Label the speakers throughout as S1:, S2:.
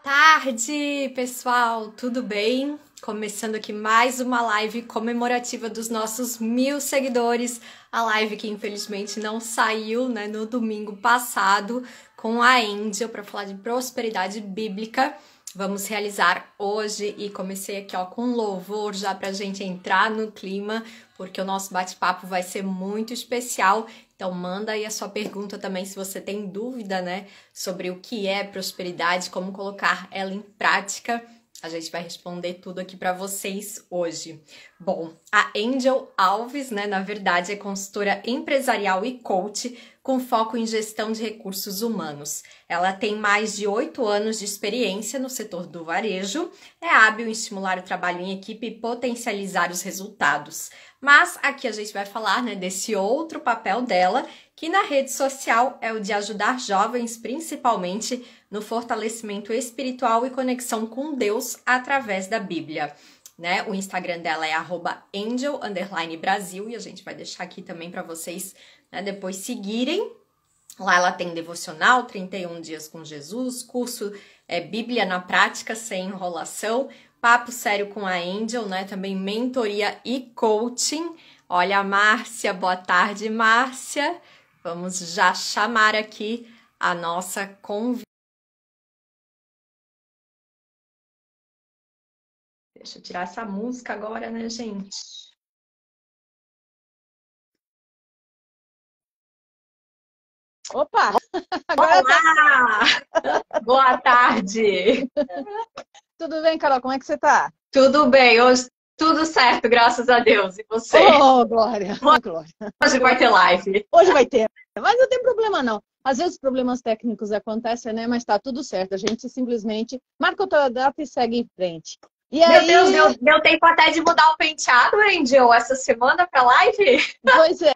S1: Tarde, pessoal, tudo bem? Começando aqui mais uma live comemorativa dos nossos 1000 seguidores, a live que infelizmente não saiu, né, no domingo passado com a Angel para falar de prosperidade bíblica. Vamos realizar hoje e comecei aqui ó com louvor já pra gente entrar no clima, porque o nosso bate-papo vai ser muito especial. Então manda aí a sua pergunta também se você tem dúvida, né, sobre o que é prosperidade, como colocar ela em prática. A gente vai responder tudo aqui para vocês hoje. Bom, a Angel Alves, né, na verdade é consultora empresarial e coach com foco em gestão de recursos humanos. Ela tem mais de 8 anos de experiência no setor do varejo, é hábil em estimular o trabalho em equipe e potencializar os resultados. Mas aqui a gente vai falar, né, desse outro papel dela, que na rede social é o de ajudar jovens, principalmente no fortalecimento espiritual e conexão com Deus através da Bíblia. Né? O Instagram dela é @angel_brasil e a gente vai deixar aqui também para vocês, né, depois seguirem. Lá ela tem devocional, 31 dias com Jesus, curso Bíblia na prática, sem enrolação, papo sério com a Angel, né? Também mentoria e coaching. Olha a Márcia, boa tarde, Márcia. Vamos já chamar aqui a nossa convidada. Deixa eu tirar essa música agora, né, gente?
S2: Opa! Agora
S1: Olá! Boa tarde!
S2: Tudo bem, Carol? Como é que você tá?
S1: Tudo bem, hoje tudo certo, graças a Deus. E você?
S2: Oh, Glória! Glória!
S1: Hoje vai ter live.
S2: Hoje vai ter, mas não tem problema não. Às vezes problemas técnicos acontecem, né? Mas tá tudo certo. A gente simplesmente marca outra data e segue em frente. E
S1: Meu
S2: aí...
S1: Deus, deu tempo até de mudar o penteado, Angel, essa semana pra live?
S2: Pois é.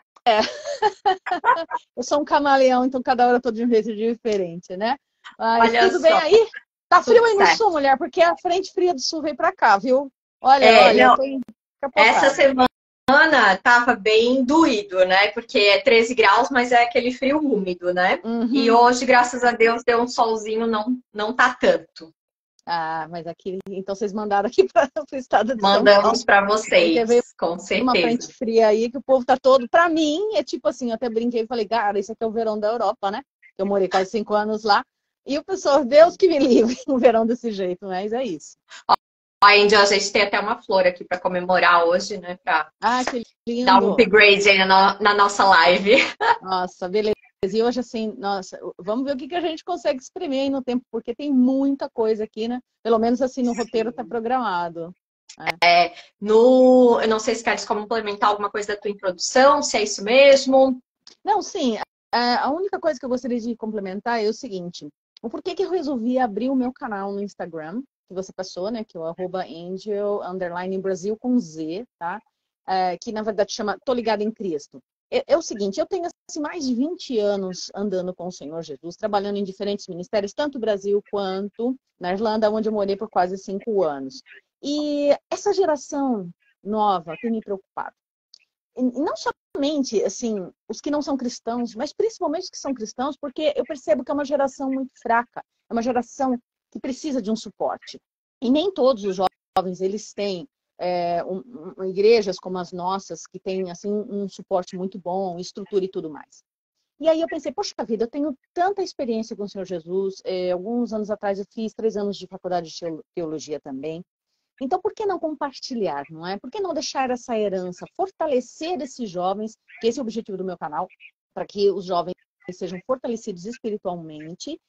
S2: Eu sou um camaleão, então cada hora eu tô de um jeito diferente, né? Mas
S1: Olha
S2: tudo
S1: só.
S2: bem aí? Tá frio aí no
S1: certo.
S2: sul, mulher, porque a frente fria do sul veio pra cá, viu? Olha,
S1: Não,
S2: eu tô encapotada.
S1: essa semana tava bem doído, né? Porque é 13 graus, mas é aquele frio úmido, né?
S2: Uhum.
S1: E hoje, graças a Deus, deu um solzinho, não tá tanto.
S2: Ah, mas aqui, então vocês mandaram aqui para o estado de São Paulo.
S1: Mandamos para vocês, com certeza.
S2: Uma frente fria aí que o povo tá todo. Para mim, é tipo assim, eu até brinquei e falei, cara, isso aqui é o verão da Europa, né? Eu morei quase 5 anos lá. E o pessoal, Deus que me livre, um verão desse jeito, mas é isso.
S1: Angel, a gente tem até uma flor aqui para comemorar hoje, né? Para
S2: que lindo.
S1: dar um upgrade aí na nossa live.
S2: Nossa, beleza. E hoje, assim, nossa, vamos ver o que a gente consegue exprimir aí no tempo, porque tem muita coisa aqui, né? Pelo menos assim, no roteiro tá programado.
S1: Eu não sei se queres complementar alguma coisa da tua introdução, se é isso mesmo.
S2: Não, sim. A única coisa que eu gostaria de complementar é o seguinte. O porquê que eu resolvi abrir o meu canal no Instagram, que você passou, né? Que é o @angel_brasil com Z, tá? Que na verdade chama Tô Ligada em Cristo. É o seguinte, eu tenho assim, mais de 20 anos andando com o Senhor Jesus, trabalhando em diferentes ministérios, tanto no Brasil quanto na Irlanda, onde eu morei por quase 5 anos. E essa geração nova tem me preocupado. E não somente, assim, os que não são cristãos, mas principalmente os que são cristãos, porque eu percebo que é uma geração muito fraca, é uma geração que precisa de um suporte. E nem todos os jovens, eles têm igrejas como as nossas, que têm, assim, um suporte muito bom, estrutura e tudo mais. E aí eu pensei, poxa vida, eu tenho tanta experiência com o Senhor Jesus, alguns anos atrás eu fiz 3 anos de faculdade de teologia também. Então, por que não compartilhar, não é? Por que não deixar essa herança, fortalecer esses jovens, que esse é o objetivo do meu canal, para que os jovens sejam fortalecidos espiritualmente,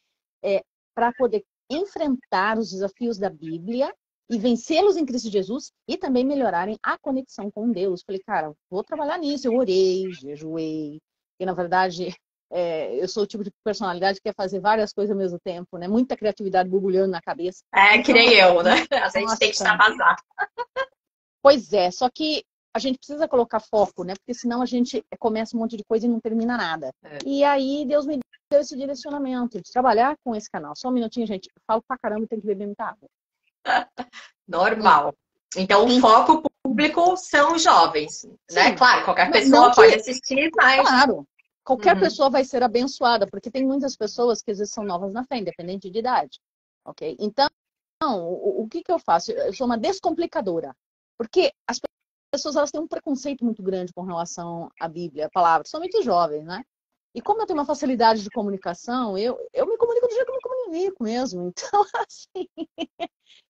S2: para poder enfrentar os desafios da Bíblia e vencê-los em Cristo Jesus e também melhorarem a conexão com Deus. Falei, cara, vou trabalhar nisso. Eu orei, jejuei, e na verdade... eu sou o tipo de personalidade que quer fazer várias coisas ao mesmo tempo, né? Muita criatividade borbulhando na cabeça.
S1: Que nem eu, né? A gente tem que extravasar.
S2: Pois é, só que a gente precisa colocar foco, né? Porque senão a gente começa um monte de coisa e não termina nada. E aí Deus me deu esse direcionamento de trabalhar com esse canal. Só um minutinho, gente. Eu falo pra caramba, tem que beber muita água.
S1: Normal. Então, o foco público são os jovens, né?
S2: Sim.
S1: Claro, qualquer pessoa pode assistir, mas...
S2: Claro. Qualquer pessoa vai ser abençoada, porque tem muitas pessoas que às vezes são novas na fé, independente de idade. ok? Então, o que que eu faço? Eu sou uma descomplicadora, porque as pessoas elas têm um preconceito muito grande com relação à Bíblia, a palavra, somente jovens, né? E como eu tenho uma facilidade de comunicação, eu me comunico do jeito que eu me comunico mesmo. Então, assim,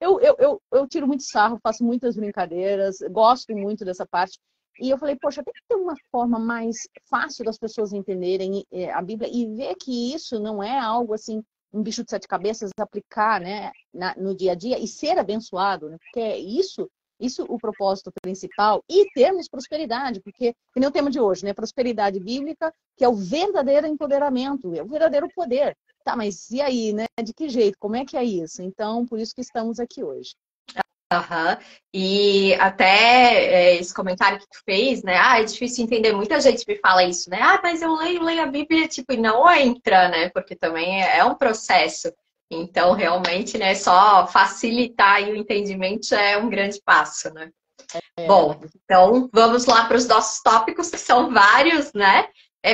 S2: eu tiro muito sarro, faço muitas brincadeiras, gosto muito dessa parte. E eu falei, poxa, tem que ter uma forma mais fácil das pessoas entenderem a Bíblia e ver que isso não é algo assim, um bicho de sete cabeças, aplicar, né, no dia a dia e ser abençoado, né? Porque é isso o propósito principal, e termos prosperidade, porque, que nem o tema de hoje, né? Prosperidade bíblica, que é o verdadeiro empoderamento, é o verdadeiro poder. Tá, mas e aí, né? De que jeito? Como é que é isso? Então, por isso que estamos aqui hoje.
S1: Aham. E até esse comentário que tu fez, né? Ah, é difícil entender. Muita gente me fala isso, né? Ah, mas eu leio a Bíblia, tipo, e não entra, né? Porque também é um processo. Então, realmente, né? Só facilitar aí o entendimento já é um grande passo, né?
S2: É.
S1: Bom, então vamos lá para os nossos tópicos, que são vários, né?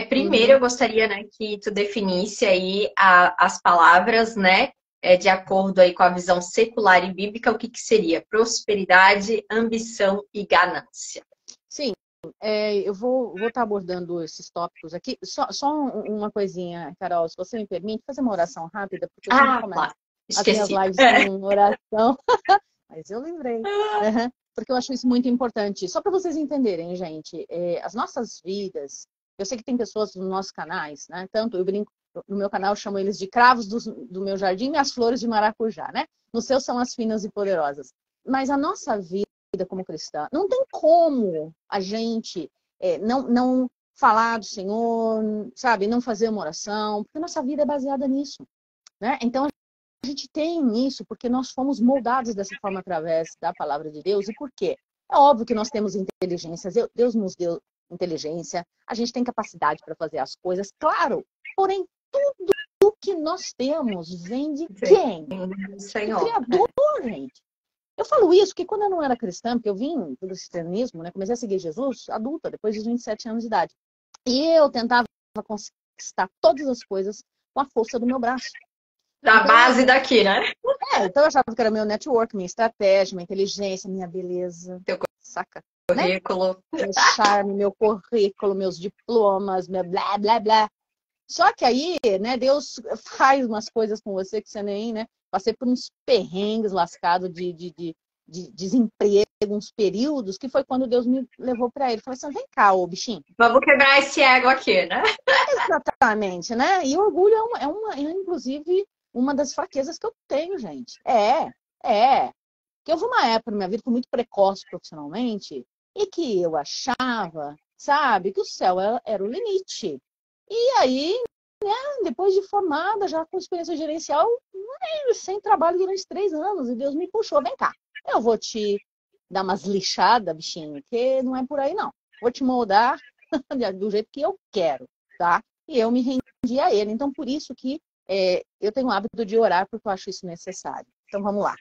S1: Primeiro, eu
S2: Uhum.
S1: gostaria, né, que tu definisse aí as palavras, né, de acordo aí com a visão secular e bíblica, o que que seria prosperidade, ambição e ganância.
S2: Sim, eu vou estar abordando esses tópicos aqui. Só uma coisinha, Carol, se você me permite, fazer uma oração rápida, porque eu sempre
S1: Ah,
S2: começo
S1: claro,
S2: as minhas
S1: esqueci.
S2: lives com oração. Mas eu lembrei. Uhum. Porque eu acho isso muito importante. Só para vocês entenderem, gente, as nossas vidas, eu sei que tem pessoas nos nossos canais, né? Tanto eu brinco, no meu canal eu chamo eles de cravos do meu jardim e as flores de maracujá, né? No seu são as finas e poderosas. Mas a nossa vida como cristã, não tem como a gente não falar do Senhor, sabe? Não fazer uma oração, porque nossa vida é baseada nisso, né? Então, a gente tem isso porque nós fomos moldados dessa forma através da palavra de Deus. E por quê? É óbvio que nós temos inteligência, Deus nos deu inteligência, a gente tem capacidade para fazer as coisas, claro, porém, tudo o que nós temos vem de quem?
S1: Sim,
S2: Do
S1: Senhor.
S2: Criador, gente. Eu falo isso porque quando eu não era cristã, porque eu vim do cristianismo, né, comecei a seguir Jesus adulta, depois dos 27 anos de idade. E eu tentava conquistar todas as coisas com a força do meu braço.
S1: Da
S2: Então,
S1: base daqui, né?
S2: então eu achava que era meu network, minha estratégia, minha inteligência, minha beleza,
S1: Teu
S2: saca? Né?
S1: currículo.
S2: Meu charme, meu currículo, meus diplomas, meu blá, blá, blá. Só que aí, né, Deus faz umas coisas com você que você nem, né? Passei por uns perrengues lascados de desemprego, uns períodos, que foi quando Deus me levou para ele. Falei assim, vem cá, ô bichinho.
S1: Vamos quebrar esse ego aqui, né?
S2: Exatamente, né? E o orgulho inclusive, uma das fraquezas que eu tenho, gente. É. Que houve uma época na minha vida que fui muito precoce profissionalmente e que eu achava, sabe, que o céu era o limite. E aí, depois de formada, já com experiência gerencial, sem trabalho durante 3 anos, e Deus me puxou, vem cá, eu vou te dar umas lixadas, bichinho, que não é por aí não. Vou te moldar do jeito que eu quero, tá? E eu me rendi a ele. Então, por isso que eu tenho o hábito de orar, porque eu acho isso necessário. Então, vamos lá.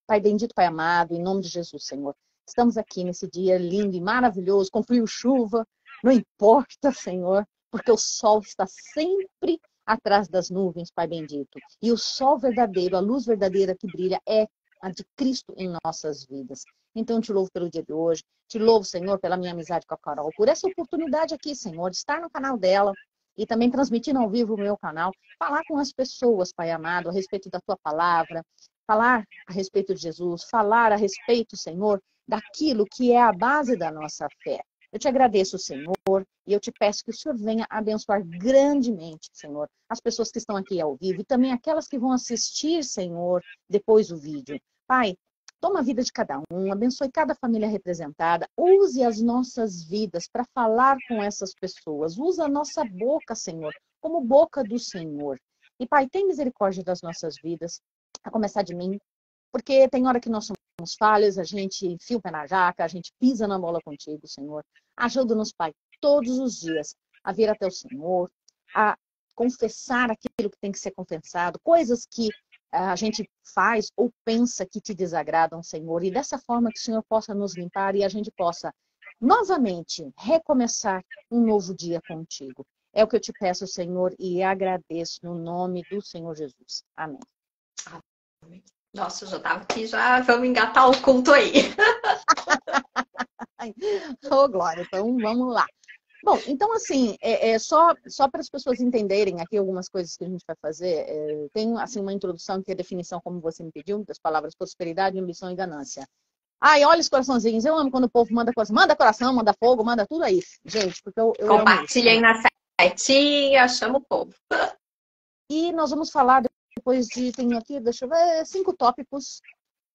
S2: Pai bendito, Pai amado, em nome de Jesus, Senhor. Estamos aqui nesse dia lindo e maravilhoso, com frio, chuva, não importa, Senhor, porque o sol está sempre atrás das nuvens, Pai bendito. E o sol verdadeiro, a luz verdadeira que brilha é a de Cristo em nossas vidas. Então, te louvo pelo dia de hoje, te louvo, Senhor, pela minha amizade com a Carol, por essa oportunidade aqui, Senhor, de estar no canal dela e também transmitindo ao vivo o meu canal, falar com as pessoas, Pai amado, a respeito da tua palavra, falar a respeito de Jesus, falar a respeito, Senhor, daquilo que é a base da nossa fé. Eu te agradeço, Senhor, e eu te peço que o Senhor venha abençoar grandemente, Senhor, as pessoas que estão aqui ao vivo e também aquelas que vão assistir, Senhor, depois do vídeo. Pai, toma a vida de cada um, abençoe cada família representada, use as nossas vidas para falar com essas pessoas, usa a nossa boca, Senhor, como boca do Senhor. E, Pai, tem misericórdia das nossas vidas, a começar de mim, porque tem hora que nós somos falhas, a gente enfia o pé na jaca, a gente pisa na bola contigo, Senhor. Ajuda-nos, Pai, todos os dias a vir até o Senhor, a confessar aquilo que tem que ser confessado, coisas que a gente faz ou pensa que te desagradam, Senhor, e dessa forma que o Senhor possa nos limpar e a gente possa novamente recomeçar um novo dia contigo. É o que eu te peço, Senhor, e agradeço no nome do Senhor Jesus. Amém.
S1: Nossa, eu já tava aqui, já vamos engatar o culto aí.
S2: Ô, Glória, então vamos lá. Bom, então assim, só para as pessoas entenderem aqui algumas coisas que a gente vai fazer, tem assim uma introdução que é a definição, como você me pediu, das palavras prosperidade, ambição e ganância. Ai, olha os coraçãozinhos, eu amo quando o povo manda coração, manda fogo, manda tudo aí. Gente, porque eu amo isso.
S1: Compartilhem na setinha, chama o povo.
S2: E nós vamos falar depois tem aqui, deixa eu ver, 5 tópicos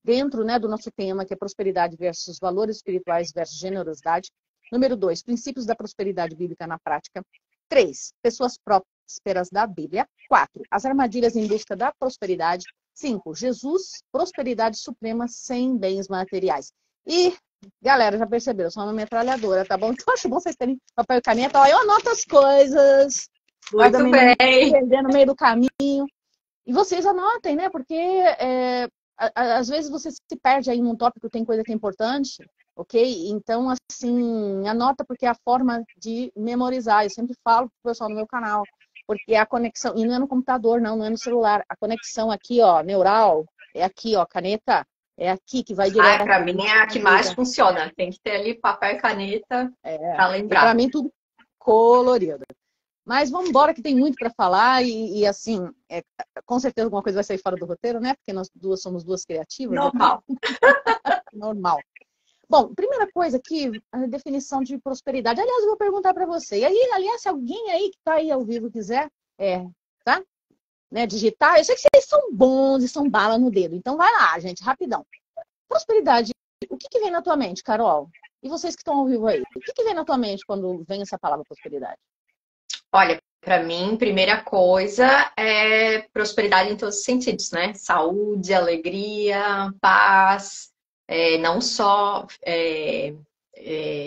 S2: dentro, né, do nosso tema, que é prosperidade versus valores espirituais versus generosidade. Número 2, princípios da prosperidade bíblica na prática. 3, pessoas prósperas da Bíblia. 4, as armadilhas em busca da prosperidade. 5, Jesus, prosperidade suprema sem bens materiais. E, galera, já perceberam, eu sou uma metralhadora, tá bom? Então, acho bom vocês terem papel e caneta. Ó, eu anoto as coisas.
S1: Muito bem.
S2: Perder no meio do caminho. E vocês anotem, né? Porque às vezes você se perde aí num tópico, tem coisa que é importante, ok? Então, assim, anota porque é a forma de memorizar. Eu sempre falo pro pessoal no meu canal, porque a conexão, e não é no computador, não é no celular. A conexão aqui, ó, neural, é aqui, ó, caneta, é aqui que vai direto.
S1: Para mim é a que mais funciona. Tem que ter ali papel e caneta para lembrar.
S2: Para mim, tudo colorido. Mas vamos embora que tem muito para falar e assim, com certeza alguma coisa vai sair fora do roteiro, né? Porque nós duas somos duas criativas.
S1: Normal.
S2: Normal. Bom, primeira coisa aqui, a definição de prosperidade. Aliás, eu vou perguntar para você. E aí, aliás, se alguém aí que está aí ao vivo quiser, tá? Né, digitar, eu sei que vocês são bons e são bala no dedo. Então vai lá, gente, rapidão. Prosperidade, o que vem na tua mente, Carol? E vocês que estão ao vivo aí, o que vem na tua mente quando vem essa palavra prosperidade?
S1: Olha, para mim, primeira coisa é prosperidade em todos os sentidos, né? Saúde, alegria, paz, não só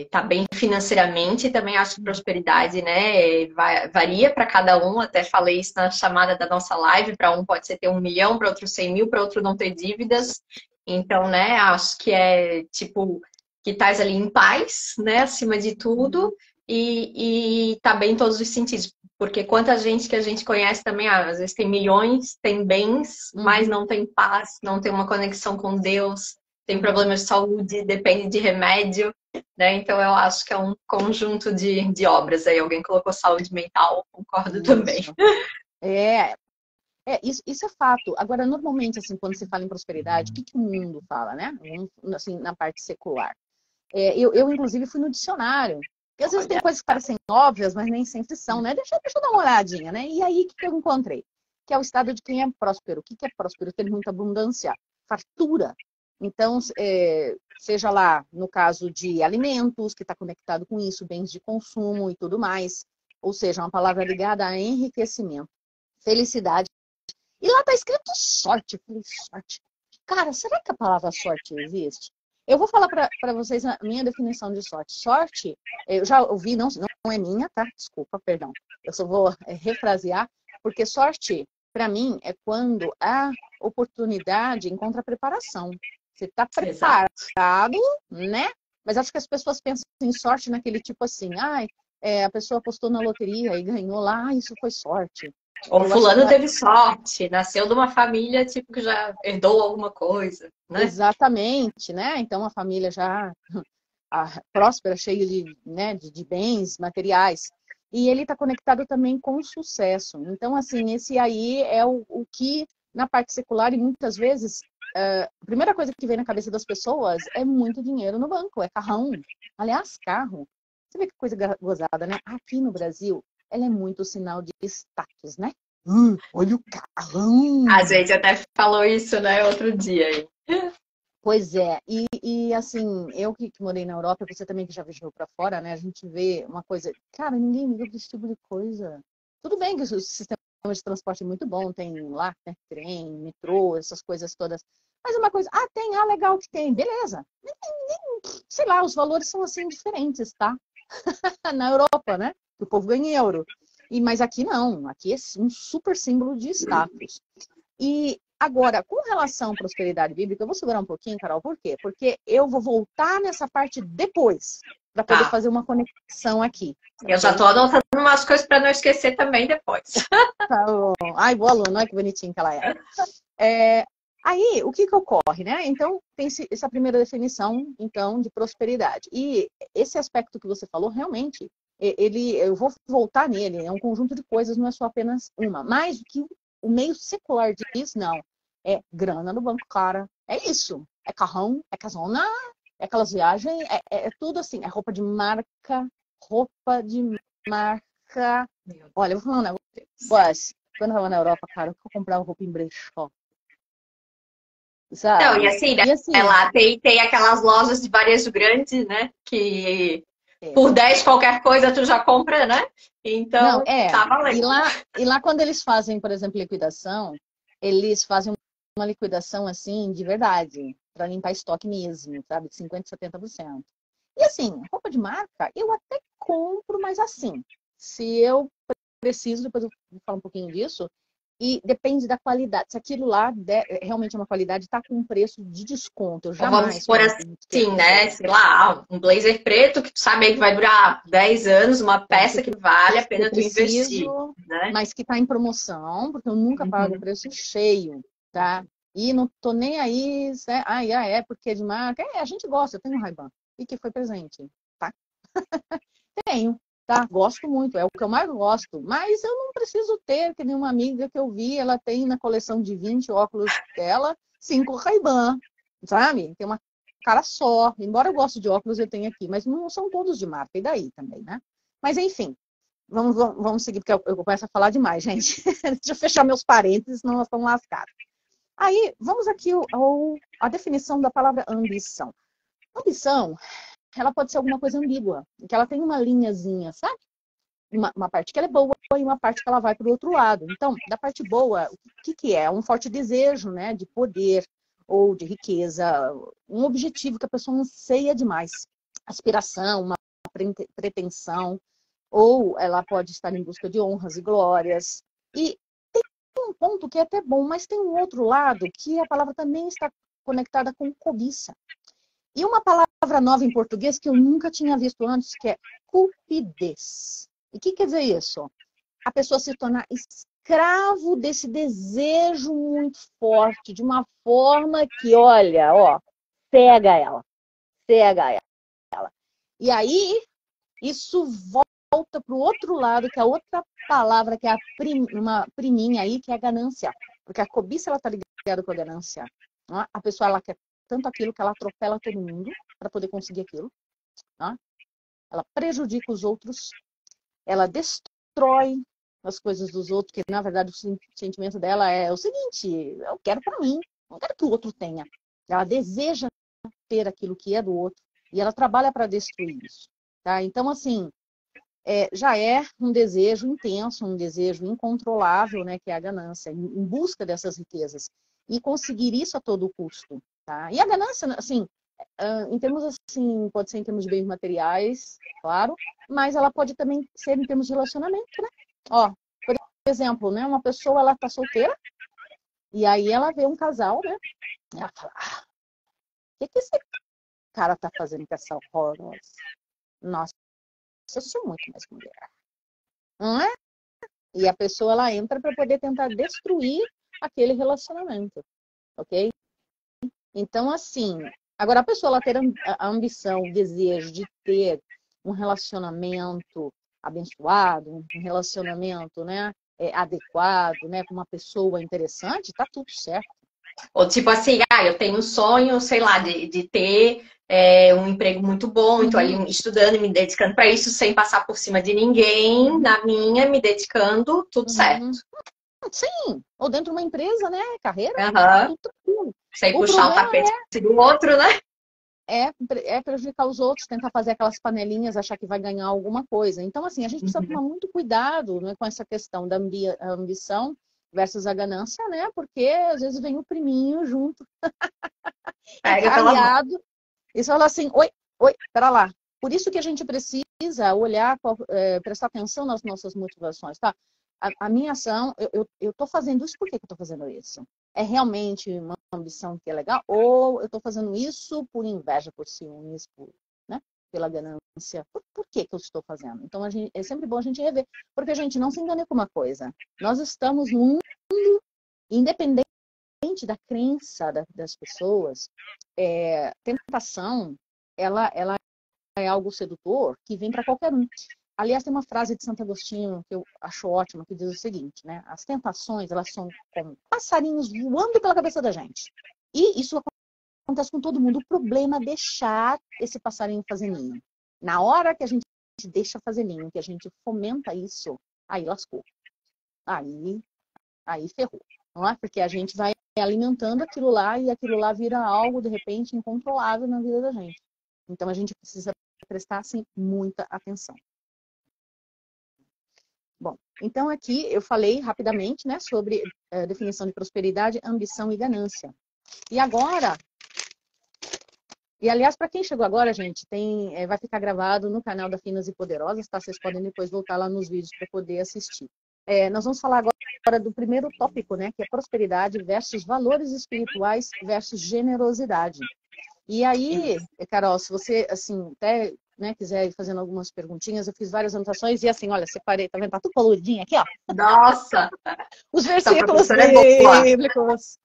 S1: tá bem financeiramente, também acho que prosperidade, né, varia para cada um. Até falei isso na chamada da nossa live. Para um pode ser ter 1 milhão, para outro 100 mil, para outro não ter dívidas. Então, né, acho que é tipo que estás ali em paz, né, acima de tudo. E tá bem em todos os sentidos. Porque quanta gente que a gente conhece também, às vezes tem milhões, tem bens, mas não tem paz, não tem uma conexão com Deus, tem problemas de saúde, depende de remédio, né? Então eu acho que é um conjunto de obras aí. Alguém colocou saúde mental, concordo também.
S2: Isso é fato. Agora, normalmente, assim, quando se fala em prosperidade, o que o mundo fala, né? Assim, na parte secular. Eu, inclusive, fui no dicionário. Porque às vezes tem coisas que parecem óbvias, mas nem sempre são, né? Deixa eu dar uma olhadinha, né? E aí, o que eu encontrei? Que é o estado de quem é próspero. O que é próspero? Ter muita abundância, fartura. Então, seja lá no caso de alimentos, que está conectado com isso, bens de consumo e tudo mais. Ou seja, uma palavra ligada a enriquecimento, felicidade. E lá está escrito sorte. Sorte. Cara, será que a palavra sorte existe? Eu vou falar para vocês a minha definição de sorte. Sorte, eu já ouvi, não é minha, tá? Desculpa, perdão. Eu só vou refrasear, porque sorte, para mim, é quando a oportunidade encontra preparação. Você está preparado, né? Mas acho que as pessoas pensam em sorte naquele tipo assim, a pessoa apostou na loteria e ganhou lá, isso foi sorte.
S1: Ou fulano teve sorte, nasceu de uma família tipo que já herdou alguma coisa, né?
S2: Exatamente, né? Então a família já próspera, cheia de bens materiais. E ele está conectado também com o sucesso. Então, assim, esse aí é o que, na parte secular, e muitas vezes, a primeira coisa que vem na cabeça das pessoas é muito dinheiro no banco, é carrão. Aliás, carro. Você vê que coisa gozada, né? Aqui no Brasil, ela é muito sinal de status, né? Olha o carrão!
S1: A gente até falou isso, né, outro dia aí.
S2: Pois é, e assim, eu que morei na Europa, você também que já viajou para fora, né? A gente vê uma coisa, cara, ninguém liga para esse tipo de coisa. Tudo bem que o sistema de transporte é muito bom, tem lá, né, trem, metrô, essas coisas todas. Mas é uma coisa, tem, legal que tem, beleza. Sei lá, os valores são assim diferentes, tá? Na Europa, né? O povo ganha em euro. Mas aqui não, aqui é um super símbolo de status. E agora, com relação à prosperidade bíblica, eu vou segurar um pouquinho, Carol, por quê? Porque eu vou voltar nessa parte depois, para poder fazer uma conexão aqui.
S1: Eu já estou anotando umas coisas para não esquecer também depois.
S2: Tá bom. Ai, boa aluna, olha que bonitinha que ela é. Aí, o que ocorre, né? Então, tem essa primeira definição, então, de prosperidade. E esse aspecto que você falou, realmente, eu vou voltar nele, é um conjunto de coisas, não é só apenas uma. Mas o que o meio secular diz, não. É grana no banco, cara. É isso. É carrão, é casona, é aquelas viagens, é tudo assim. É roupa de marca, roupa de marca. Olha, eu vou falar um negócio. Mas, quando eu estava na Europa, cara, eu comprava roupa em brechó.
S1: Não, e
S2: Sabe?
S1: assim, né?
S2: E assim,
S1: Lá tem aquelas lojas de varejo grande, né? Que
S2: é,
S1: por 10 qualquer coisa tu já compra, né?
S2: não,
S1: Então, tá
S2: e
S1: valendo.
S2: lá quando eles fazem, por exemplo, liquidação, eles fazem uma liquidação assim, de verdade, para limpar estoque mesmo, sabe? De 50%, 70%. E assim, roupa de marca, eu até compro, mas assim, se eu preciso, depois eu vou falar um pouquinho disso, e depende da qualidade. Se aquilo lá realmente é uma qualidade, está com um preço de desconto. Eu
S1: Ou vamos
S2: jamais
S1: por
S2: compro no
S1: assim, né?
S2: esquerdo.
S1: Sei lá, um blazer preto que tu sabe que vai durar 10 anos, uma peça que vale a
S2: Que eu
S1: pena tu investir,
S2: preciso,
S1: né?
S2: mas que está em promoção, porque eu nunca pago
S1: Uhum.
S2: preço cheio, tá? E não tô nem aí, né? É porque é de marca. A gente gosta, eu tenho um Ray-Ban. E que foi presente, tá? Tenho, tá? Gosto muito, é o que eu mais gosto. Mas eu não preciso ter, que nem uma amiga que eu vi, ela tem na coleção de 20 óculos dela, 5 Ray-Ban, sabe? Tem uma cara só. Embora eu goste de óculos, eu tenho aqui, mas não são todos de marca, e daí também, né? Mas enfim, vamos seguir, porque eu começo a falar demais, gente. Deixa eu fechar meus parênteses, senão nós estamos lascados. Aí, vamos aqui a definição da palavra ambição. Ambição, ela pode ser alguma coisa ambígua, que ela tem uma linhazinha, sabe? Uma parte que ela é boa e uma parte que ela vai para o outro lado. Então, da parte boa, o que é? Um forte desejo, né, de poder ou de riqueza, um objetivo que a pessoa anseia demais. Aspiração, uma pretensão, ou ela pode estar em busca de honras e glórias. E tem um ponto que é até bom, mas tem um outro lado que a palavra também está conectada com cobiça. E uma palavra nova em português que eu nunca tinha visto antes, que é cupidez. E o que quer dizer isso? A pessoa se tornar escravo desse desejo muito forte, de uma forma que, olha, ó, cega ela, cega ela. E aí, isso volta para o outro lado, que é a outra palavra, que é uma priminha aí, que é a ganância. Porque a cobiça, ela está ligada com a ganância. Não é? A pessoa, ela quer tanto aquilo que ela atropela todo mundo para poder conseguir aquilo. Não é? Ela prejudica os outros, ela destrói as coisas dos outros, que na verdade o sentimento dela é o seguinte: eu quero para mim, não quero que o outro tenha. Ela deseja ter aquilo que é do outro e ela trabalha para destruir isso. Tá? Então, assim, já é um desejo intenso, um desejo incontrolável, né, que é a ganância, em busca dessas riquezas. E conseguir isso a todo custo. Tá? E a ganância, assim, em termos assim, pode ser em termos de bens materiais, claro, mas ela pode também ser em termos de relacionamento, né? Ó, por exemplo, né, uma pessoa, ela tá solteira, e aí ela vê um casal, né? E ela fala, o que esse cara tá fazendo com essa horrorosa? Nossa, eu sou muito mais mulher. Não é? E a pessoa, ela entra para poder tentar destruir aquele relacionamento, ok? Então, assim, agora a pessoa, ela ter a ambição, o desejo de ter um relacionamento abençoado, um relacionamento, né, adequado, né, com uma pessoa interessante, tá tudo certo.
S1: Ou tipo assim, eu tenho um sonho, sei lá, de ter um emprego muito bom, então ali
S2: Uhum.
S1: estudando e me dedicando para isso, sem passar por cima de ninguém,
S2: Uhum.
S1: na minha, me dedicando, tudo certo.
S2: Uhum. Sim, ou dentro de uma empresa, né, carreira, tá
S1: Aham.
S2: tudo tranquilo.
S1: Sem
S2: O
S1: puxar o
S2: problema
S1: tapete do outro, né?
S2: é prejudicar os outros, tentar fazer aquelas panelinhas, achar que vai ganhar alguma coisa. Então, assim, a gente precisa tomar muito cuidado, né, com essa questão da ambição versus a ganância, né? Porque às vezes vem o priminho junto,
S1: Pega pela mão.
S2: aliado, e você fala assim, oi, pera lá. Por isso que a gente precisa olhar, prestar atenção nas nossas motivações, tá? A minha ação, eu tô fazendo isso, por que eu tô fazendo isso? É realmente uma ambição que é legal? Ou eu tô fazendo isso por inveja, por ciúmes, né? Pela ganância? Por que eu estou fazendo? Então, é sempre bom a gente rever. Porque, gente, não se engane com uma coisa. Nós estamos num mundo independente da crença das pessoas, tentação, ela é algo sedutor que vem para qualquer um. Aliás, tem uma frase de Santo Agostinho que eu acho ótima, que diz o seguinte, né? As tentações, elas são como passarinhos voando pela cabeça da gente. E isso acontece com todo mundo. O problema é deixar esse passarinho fazer ninho. Na hora que a gente deixa fazer ninho, que a gente fomenta isso, aí lascou. Aí ferrou. Não é? Porque a gente vai alimentando aquilo lá e aquilo lá vira algo, de repente, incontrolável na vida da gente. Então, a gente precisa prestar, assim, muita atenção. Bom, então aqui eu falei rapidamente, né, sobre definição de prosperidade, ambição e ganância. E agora, aliás, para quem chegou agora, gente, vai ficar gravado no canal da Finas e Poderosas, tá? Vocês podem depois voltar lá nos vídeos para poder assistir. Nós vamos falar agora do primeiro tópico, né, que é prosperidade versus valores espirituais versus generosidade. E aí, Carol, se você, assim, até, né, quiser ir fazendo algumas perguntinhas, eu fiz várias anotações e assim, olha, separei, tá vendo? Tá tudo coloridinho aqui, ó.
S1: Nossa!
S2: Os versículos bíblicos.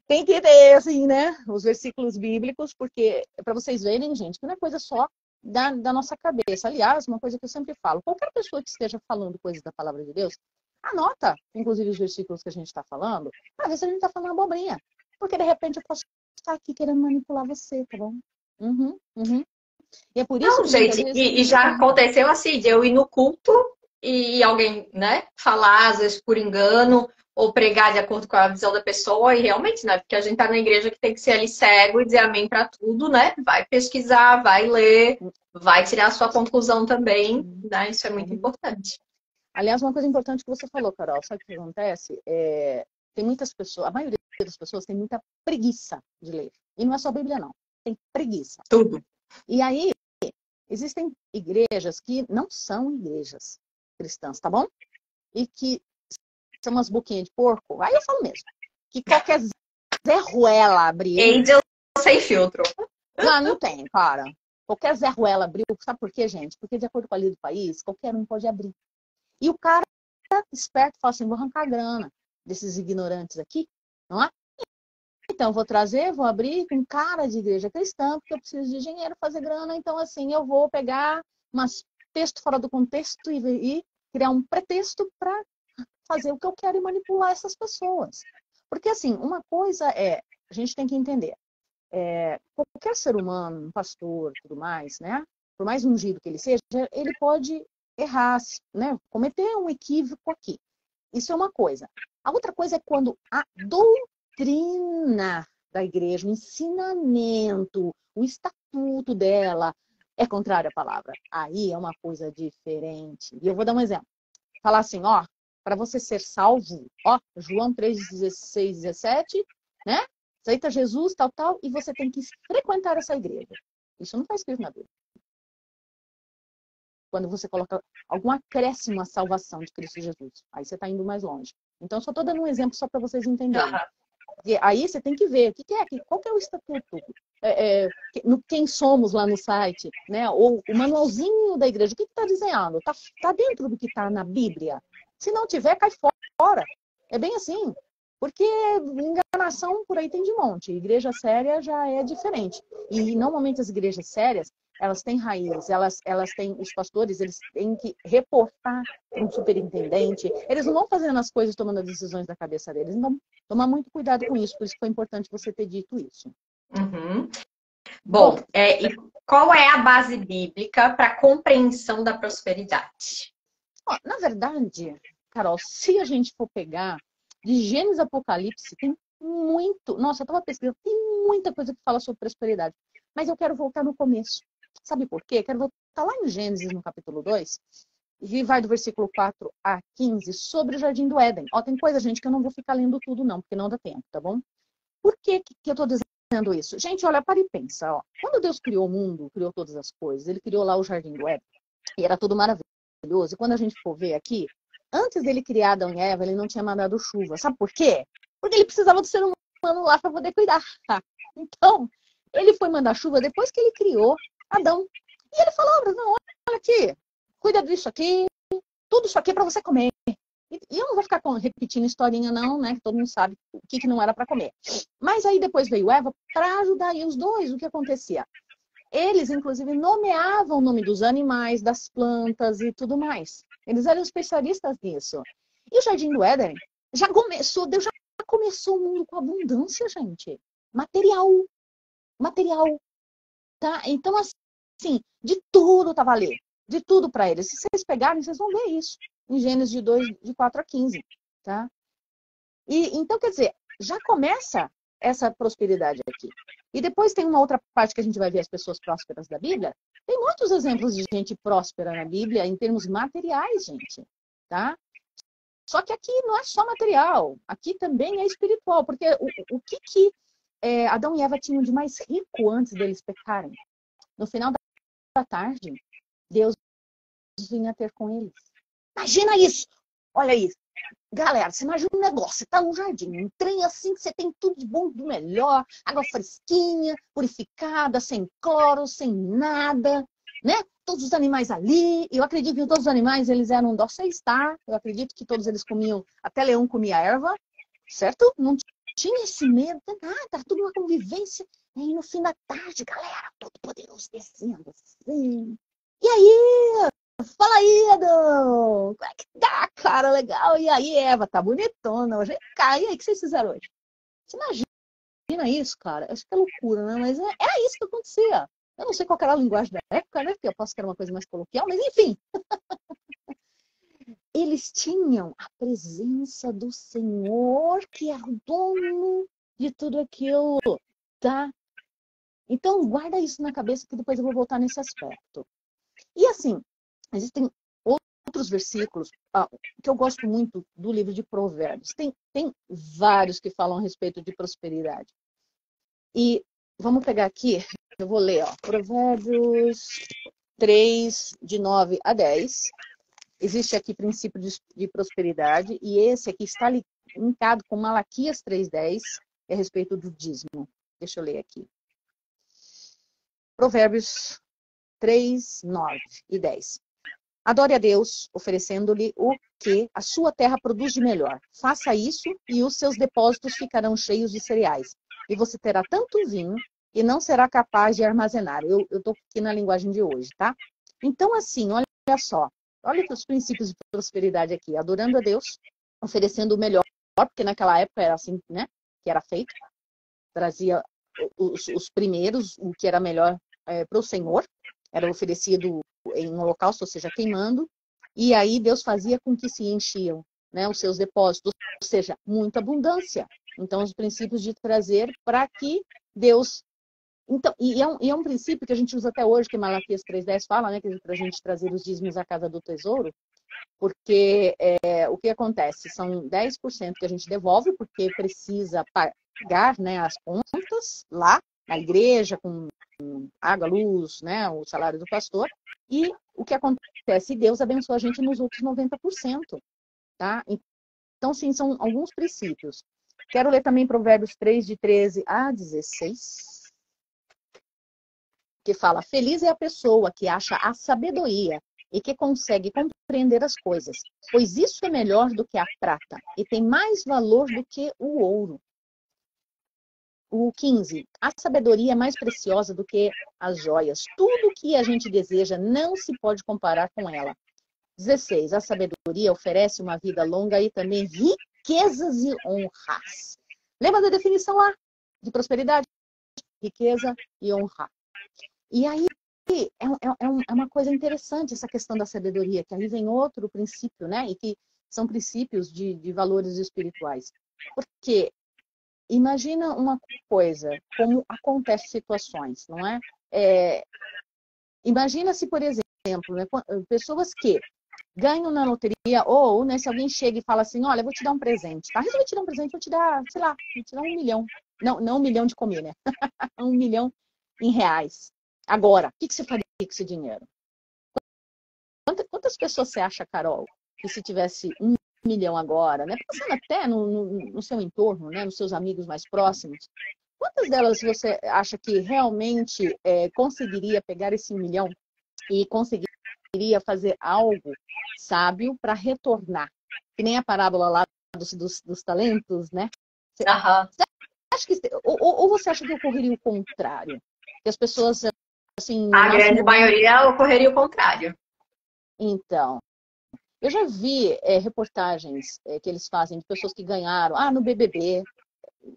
S2: Tem que ter, assim, né, os versículos bíblicos, porque é para vocês verem, gente, que não é coisa só da nossa cabeça. Aliás, uma coisa que eu sempre falo, qualquer pessoa que esteja falando coisas da palavra de Deus, anota, inclusive, os versículos que a gente está falando, para ver se a gente está falando abobrinha. Porque, de repente, eu posso estar aqui querendo manipular você, tá bom? E é por isso que,
S1: gente, e já aconteceu assim, de eu ir no culto e alguém, né, falar, às vezes por engano, ou pregar de acordo com a visão da pessoa, e realmente, né, porque a gente tá na igreja que tem que ser ali cego e dizer amém para tudo, né, vai pesquisar, vai ler, vai tirar a sua conclusão também, né, isso é muito importante.
S2: Aliás, uma coisa importante que você falou, Carol, sabe o que acontece? Tem muitas pessoas, a maioria das pessoas tem muita preguiça de ler. E não é só a Bíblia, não. Tem preguiça.
S1: Tudo.
S2: E aí, existem igrejas que não são igrejas cristãs, tá bom? E que são umas boquinhas de porco. Aí eu falo mesmo. Que qualquer Zé Ruela abriu.
S1: Angel sem filtro.
S2: Não tem, cara. Qualquer Zé Ruela abriu. Sabe por quê, gente? Porque de acordo com a lei do país, qualquer um pode abrir. E o cara esperto fala assim, vou arrancar grana desses ignorantes aqui, não é? Então, vou trazer, vou abrir com cara de igreja cristã, porque eu preciso de dinheiro fazer grana, então, assim, eu vou pegar umas texto fora do contexto e criar um pretexto para fazer o que eu quero e manipular essas pessoas. Porque, assim, uma coisa a gente tem que entender, qualquer ser humano, um pastor, tudo mais, né? Por mais ungido que ele seja, ele pode errar, né? Cometer um equívoco aqui. Isso é uma coisa. A outra coisa é quando a doutrina da igreja, o ensinamento, o estatuto dela é contrário à palavra. Aí é uma coisa diferente. E eu vou dar um exemplo. Falar assim, ó, para você ser salvo, ó, João 3:16, 17, né? Aceita Jesus, tal, tal, e você tem que frequentar essa igreja. Isso não está escrito na Bíblia. Quando você coloca algum acréscimo à salvação de Cristo Jesus. Aí você está indo mais longe. Então, só estou dando um exemplo só para vocês entenderem. E aí você tem que ver qual que é o estatuto, quem somos lá no site, né? Ou o manualzinho da igreja, o que está dizendo? Tá dentro do que está na Bíblia? Se não tiver, cai fora. É bem assim. Porque enganação por aí tem de monte. Igreja séria já é diferente. E normalmente as igrejas sérias, elas têm raízes, elas têm, os pastores, eles têm que reportar um superintendente. Eles não vão fazendo as coisas tomando as decisões da cabeça deles. Então, tomar muito cuidado com isso. Por isso foi importante você ter dito isso.
S1: Uhum. Bom, e qual é a base bíblica para a compreensão da prosperidade?
S2: Na verdade, Carol, se a gente for pegar de Gênesis a Apocalipse, tem muito... Nossa, eu estava pesquisando, tem muita coisa que fala sobre prosperidade. Mas eu quero voltar no começo. Sabe por quê? Quero voltar lá em Gênesis, no capítulo 2, e vai do versículo 4 a 15, sobre o Jardim do Éden. Ó, tem coisa, gente, que eu não vou ficar lendo tudo, não, porque não dá tempo, tá bom? Por que eu estou dizendo isso? Gente, olha, para e pensa, ó. Quando Deus criou o mundo, criou todas as coisas, ele criou lá o Jardim do Éden, e era tudo maravilhoso. E quando a gente for ver aqui, antes dele criar Adão e Eva, ele não tinha mandado chuva. Sabe por quê? Porque ele precisava do ser humano lá para poder cuidar. Então, ele foi mandar chuva depois que ele criou Adão. E ele falou, não, olha aqui, cuida disso aqui, tudo isso aqui é para você comer. E eu não vou ficar repetindo historinha não, né? Que todo mundo sabe o que não era para comer. Mas aí depois veio Eva para ajudar aí os dois. O que acontecia? Eles, inclusive, nomeavam o nome dos animais, das plantas e tudo mais. Eles eram especialistas nisso. E o Jardim do Éden já começou, Deus já começou o mundo com abundância, gente. Material, tá? Então, assim, de tudo estava ali. De tudo para eles. Se vocês pegarem, vocês vão ver isso. Em Gênesis de 2, de 4 a 15, tá? E, então, quer dizer, já começa essa prosperidade aqui. E depois tem uma outra parte que a gente vai ver as pessoas prósperas da Bíblia. Tem muitos exemplos de gente próspera na Bíblia em termos materiais, gente, tá? Só que aqui não é só material, aqui também é espiritual, porque o que Adão e Eva tinham de mais rico antes deles pecarem? No final da tarde, Deus vinha ter com eles. Imagina isso! Olha isso! Galera, você imagina um negócio, você tá num jardim, um trem assim que você tem tudo de bom, do melhor, água fresquinha, purificada, sem cloro, sem nada, né? Todos os animais ali, eu acredito que todos os animais, eles eram dóceis, tá? Eu acredito que todos eles comiam, até leão comia erva, certo? Não tinha esse medo, nada, tá tudo uma convivência. E aí no fim da tarde, galera, todo poderoso descendo assim. E aí, fala aí, Adão! Como é que tá, cara? Legal. E aí, Eva, tá bonitona hoje. E aí, o que vocês fizeram hoje? Você imagina isso, cara? Acho que é loucura, né? Mas era isso que acontecia. Eu não sei qual era a linguagem da época, né? Porque eu posso que era uma coisa mais coloquial, mas enfim. Eles tinham a presença do Senhor, que é o dono de tudo aquilo, tá? Então, guarda isso na cabeça, que depois eu vou voltar nesse aspecto. E assim, existem outros versículos que eu gosto muito do livro de Provérbios. Tem vários que falam a respeito de prosperidade. E vamos pegar aqui, eu vou ler, ó, Provérbios 3, de 9 a 10. Existe aqui princípio de prosperidade, e esse aqui está linkado com Malaquias 3:10, a respeito do dízimo. Deixa eu ler aqui. Provérbios 3, 9 e 10. Adore a Deus, oferecendo-lhe o que a sua terra produz de melhor. Faça isso e os seus depósitos ficarão cheios de cereais. E você terá tanto vinho e não será capaz de armazenar. Eu estou aqui na linguagem de hoje, tá? Então, assim, olha só. Olha os princípios de prosperidade aqui. Adorando a Deus, oferecendo o melhor, porque naquela época era assim, né? Que era feito. Trazia os primeiros, o que era melhor para o Senhor. Era oferecido em holocausto, ou seja, queimando. E aí Deus fazia com que se enchiam, né, os seus depósitos. Ou seja, muita abundância. Então, os princípios de trazer para que Deus... Então, e é um princípio que a gente usa até hoje, que Malaquias 3:10 fala, né, que é para a gente trazer os dízimos à casa do tesouro, porque o que acontece? São 10% que a gente devolve, porque precisa pagar, né, as contas lá na igreja, com água, luz, né, o salário do pastor, e o que acontece? Deus abençoa a gente nos outros 90%, tá? Então, sim, são alguns princípios. Quero ler também Provérbios 3, de 13 a 16. Que fala: feliz é a pessoa que acha a sabedoria e que consegue compreender as coisas, pois isso é melhor do que a prata e tem mais valor do que o ouro. O 15, a sabedoria é mais preciosa do que as joias. Tudo que a gente deseja não se pode comparar com ela. 16, a sabedoria oferece uma vida longa e também riquezas e honras. Lembra da definição lá de prosperidade? Riqueza e honra. E aí, é uma coisa interessante essa questão da sabedoria, que aí vem outro princípio, né? E que são princípios de valores espirituais. Porque imagina uma coisa, como acontecem situações, não é? Imagina se, por exemplo, né, pessoas que ganham na loteria, ou né, se alguém chega e fala assim, olha, eu vou te dar um presente, tá? Resolvi te dar um presente, vou te dar, sei lá, vou te dar 1 milhão. Não 1 milhão de comer, né? 1 milhão em reais. Agora, o que você faria com esse dinheiro? Quantas pessoas você acha, Carol, que se tivesse 1 milhão agora, né? Pensando até no seu entorno, né? Nos seus amigos mais próximos, quantas delas você acha que realmente conseguiria pegar esse 1 milhão e conseguiria fazer algo sábio para retornar? que nem a parábola lá dos talentos, né?
S1: Aham.
S2: Você acha que, ou você acha que ocorreria o contrário? Que as pessoas, assim,
S1: A
S2: nesse
S1: grande
S2: momento...
S1: maioria ocorreria o contrário.
S2: Então, eu já vi reportagens que eles fazem de pessoas que ganharam, no BBB,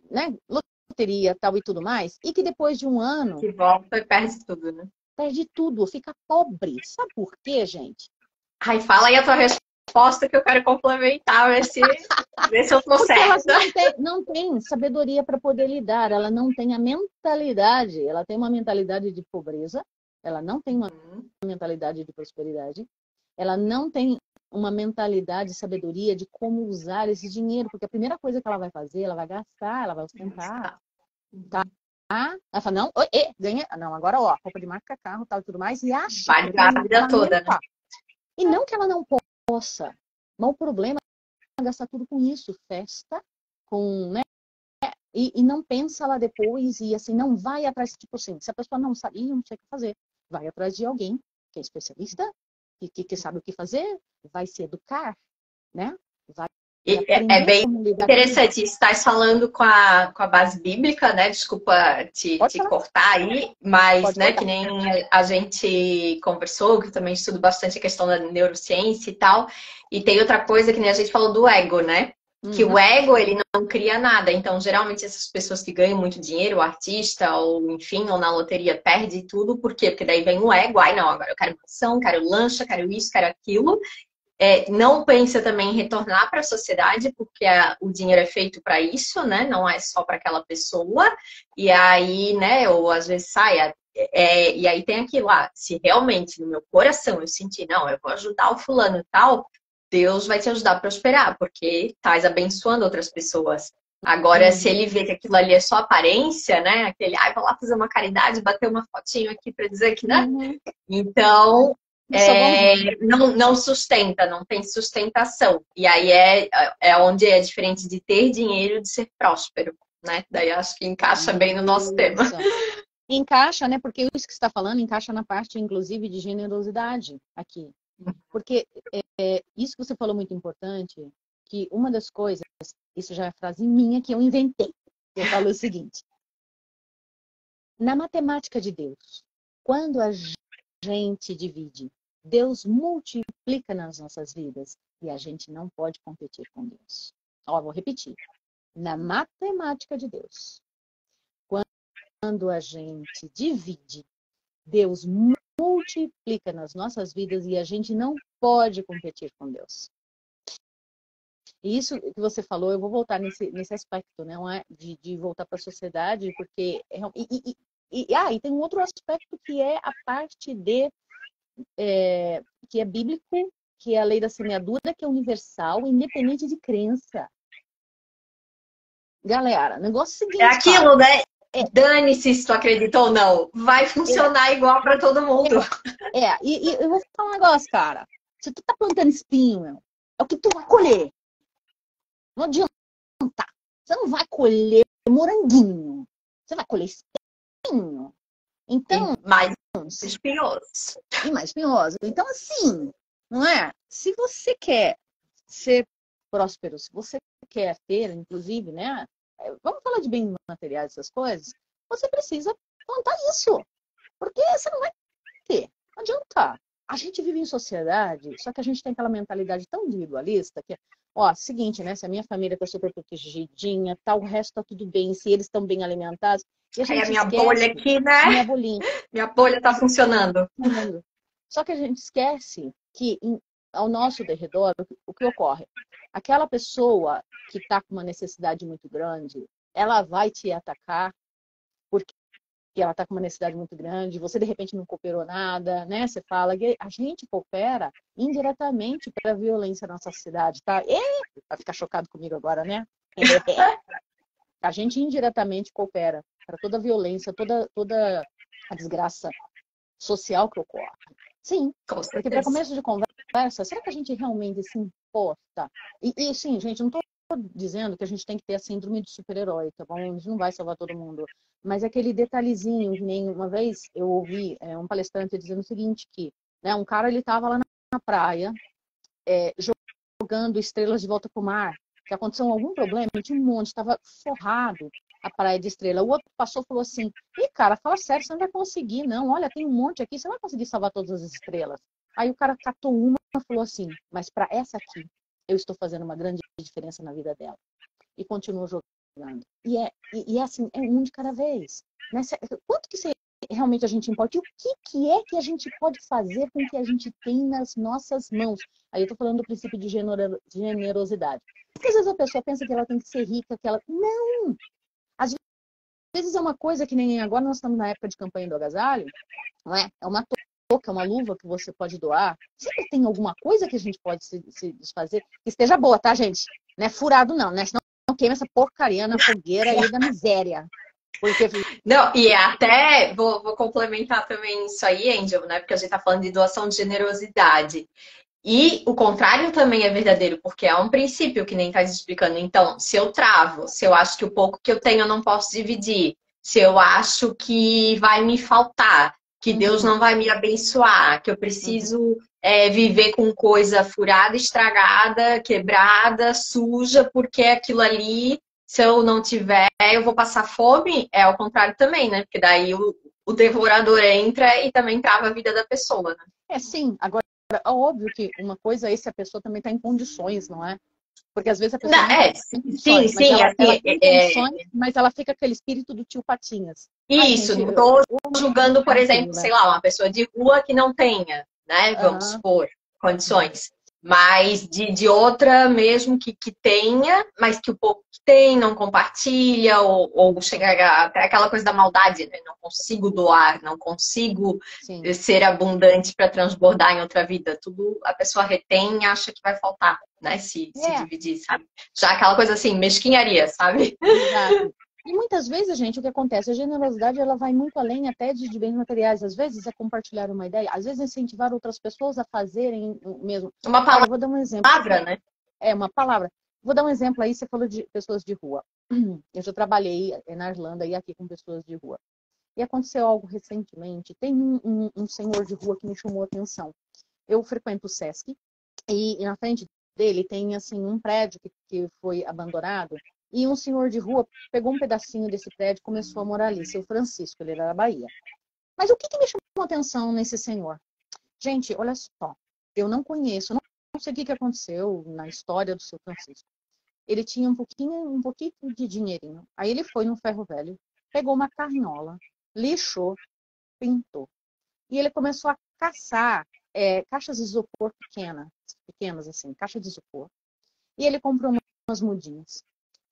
S2: né? Loteria, tal e tudo mais, e que depois de um ano
S1: Que volta e perde tudo, né?
S2: perde tudo, fica pobre. Sabe por quê, gente?
S1: Ai, fala aí a tua resposta que eu quero complementar, ver se eu tô
S2: Porque ela
S1: certa.
S2: não tem sabedoria para poder lidar, ela não tem a mentalidade, ela tem uma mentalidade de pobreza, ela não tem uma mentalidade de prosperidade, ela não tem uma mentalidade, sabedoria de como usar esse dinheiro, porque a primeira coisa que ela vai fazer, ela vai gastar, ela vai ostentar. Tá? Ela fala, não, ganha, não, agora ó, roupa de marca, carro, tal e tudo mais, e acha
S1: Vai
S2: que
S1: durar
S2: tem
S1: a vida
S2: uma
S1: toda, né?
S2: E não que ela não possa, mas o problema é gastar tudo com isso, festa, com, né? E não pensa lá depois e assim, não vai atrás, tipo assim, se a pessoa não sabe, não sei o que fazer, vai atrás de alguém que é especialista, que sabe o que fazer, vai se educar, né? Vai
S1: É
S2: aprender
S1: bem
S2: como lidar com isso.
S1: interessante. Estás falando com a base bíblica, né? Desculpa
S2: Pode
S1: te
S2: falar,
S1: cortar aí, mas,
S2: pode
S1: né, que
S2: cortar.
S1: nem a gente conversou, que eu também estudo bastante a questão da neurociência e tal. E tem outra coisa que nem a gente falou do ego, né? Que
S2: Uhum.
S1: o ego, ele não cria nada. Então, geralmente, essas pessoas que ganham muito dinheiro, o artista, ou enfim, ou na loteria, perde tudo. Por quê? Porque daí vem o ego. Ai, não, agora eu quero mansão, quero lancha, quero isso, quero aquilo. Não pensa também em retornar para a sociedade, porque o dinheiro é feito para isso, né? Não é só para aquela pessoa. E aí, né? Ou às vezes sai. E aí tem aquilo lá. Se realmente no meu coração eu sentir, não, eu vou ajudar o fulano e tal, Deus vai te ajudar a prosperar, porque estás abençoando outras pessoas. Agora, se
S2: Uhum.
S1: ele vê que aquilo ali é só aparência, né? Aquele, vou lá fazer uma caridade, bater uma fotinho aqui para dizer que, né?
S2: Uhum.
S1: Então,
S2: Só vão
S1: não sustenta, não tem sustentação. E aí é onde é diferente de ter dinheiro e de ser próspero, né? Daí acho que encaixa bem no nosso tema.
S2: isso. Encaixa, né? Porque isso que você está falando encaixa na parte, inclusive, de generosidade aqui. Porque isso que você falou muito importante, que uma das coisas, isso já é frase minha que eu inventei. Eu falo o seguinte: na matemática de Deus, quando a gente divide, Deus multiplica nas nossas vidas e a gente não pode competir com Deus. Ó, vou repetir. Na matemática de Deus, quando a gente divide, Deus multiplica nas nossas vidas e a gente não pode competir com Deus. E isso que você falou, eu vou voltar nesse aspecto, né? Não é de voltar para a sociedade, porque... e tem um outro aspecto que é a parte que é bíblico, que é a lei da semeadura, que é universal, independente de crença. Galera, negócio é o
S1: É
S2: seguinte,
S1: aquilo,
S2: cara.
S1: né? Dane-se se tu acredita ou não. Vai funcionar igual para todo mundo.
S2: E eu vou falar um negócio, cara. Se tu tá plantando espinho, é o que tu vai colher. Não adianta. Você não vai colher moranguinho. Você vai colher espinho. Então,
S1: E mais espinhoso.
S2: e mais espinhoso. Então, assim, não é? Se você quer ser próspero, se você quer ter, inclusive, né? Vamos falar de bens materiais, essas coisas. Você precisa plantar isso. Porque você não vai ter. Não adianta. A gente vive em sociedade, só que a gente tem aquela mentalidade tão individualista que, ó, seguinte, né? Se a minha família tá super protegidinha, tá, o resto tá tudo bem, se eles estão bem alimentados, e a
S1: Aí a
S2: gente
S1: minha bolha
S2: esquece
S1: aqui,
S2: a
S1: né?
S2: minha bolinha.
S1: Minha bolha tá funcionando.
S2: Só que a gente esquece que ao nosso derredor, o que ocorre? Aquela pessoa que está com uma necessidade muito grande, ela vai te atacar porque ela está com uma necessidade muito grande, você de repente não cooperou nada, né? Você fala que a gente coopera indiretamente para a violência na nossa cidade, tá? Vai ficar chocado comigo agora, né? A gente indiretamente coopera para toda a violência, toda a desgraça social que ocorre. Sim,
S1: Com
S2: porque para
S1: certeza.
S2: começo de conversa, será que a gente realmente se importa? E sim, gente, não estou dizendo que a gente tem que ter a síndrome de super-herói, tá bom? A gente não vai salvar todo mundo. Mas aquele detalhezinho, que nem uma vez eu ouvi um palestrante dizendo o seguinte, que um cara ele estava lá na praia, jogando estrelas de volta pro mar, que aconteceu algum problema, e tinha um monte, estava forrado a praia de estrela. O outro passou e falou assim, ih, cara, fala sério, você não vai conseguir, não. Olha, tem um monte aqui, você não vai conseguir salvar todas as estrelas. Aí o cara catou uma e falou assim, mas para essa aqui, eu estou fazendo uma grande diferença na vida dela. E continuou jogando. E é assim, é um de cada vez. Né? Quanto que você realmente a gente importa? E o que é que a gente pode fazer com o que a gente tem nas nossas mãos? Aí eu tô falando do princípio de generosidade. Porque às vezes a pessoa pensa que ela tem que ser rica, que ela... Não! Às vezes é uma coisa que nem agora nós estamos na época de campanha do agasalho, não é? É uma touca, é uma luva que você pode doar. Sempre tem alguma coisa que a gente pode se desfazer, que esteja boa, tá, gente? Não é furado não, né? Senão não queima essa porcaria na fogueira aí da miséria. Porque...
S1: Não, e até vou complementar também isso aí, Angel, né? Porque a gente tá falando de doação de generosidade. E o contrário também é verdadeiro, porque é um princípio que nem tá explicando. Então, se eu travo, se eu acho que o pouco que eu tenho eu não posso dividir, se eu acho que vai me faltar, que Deus não vai me abençoar, que eu preciso viver com coisa furada, estragada, quebrada, suja, porque aquilo ali, se eu não tiver, eu vou passar fome, é ao contrário também, né? Porque daí o devorador entra e também trava a vida da pessoa, né?
S2: É, sim. Agora, é óbvio que uma coisa é se a pessoa também está em condições, não é? Porque às vezes a pessoa não está em condições, mas ela tem condições, mas ela fica com aquele espírito do tio Patinhas.
S1: Isso, não estou julgando, por exemplo, sei lá, uma pessoa de rua que não tenha, né? Vamos supor, condições. Mas de outra mesmo que tenha, mas que o pouco que tem não compartilha, ou chega até aquela coisa da maldade, né? Não consigo doar, não consigo ser abundante para transbordar em outra vida. Tudo a pessoa retém e acha que vai faltar, né? Se dividir, sabe? Já aquela coisa assim, mesquinharia, sabe?
S2: Exato. E muitas vezes, gente, o que acontece? A generosidade, ela vai muito além até de bens materiais. Às vezes é compartilhar uma ideia, às vezes é incentivar outras pessoas a fazerem o mesmo.
S1: Uma palavra,
S2: vou dar um exemplo.
S1: Né?
S2: É, uma palavra. Vou dar um exemplo aí, você falou de pessoas de rua. Eu já trabalhei na Irlanda e aqui com pessoas de rua. E aconteceu algo recentemente. Tem um senhor de rua que me chamou a atenção. Eu frequento o Sesc e na frente dele tem assim um prédio que foi abandonado. E um senhor de rua pegou um pedacinho desse prédio e começou a morar ali. Seu Francisco, ele era da Bahia. Mas o que me chamou a atenção nesse senhor? Gente, olha só. Eu não conheço, não sei o que aconteceu na história do seu Francisco. Ele tinha um pouquinho de dinheirinho. Aí ele foi no ferro velho, pegou uma carriola, lixou, pintou. E ele começou a caçar caixas de isopor pequenas assim, caixa de isopor. E ele comprou umas mudinhas.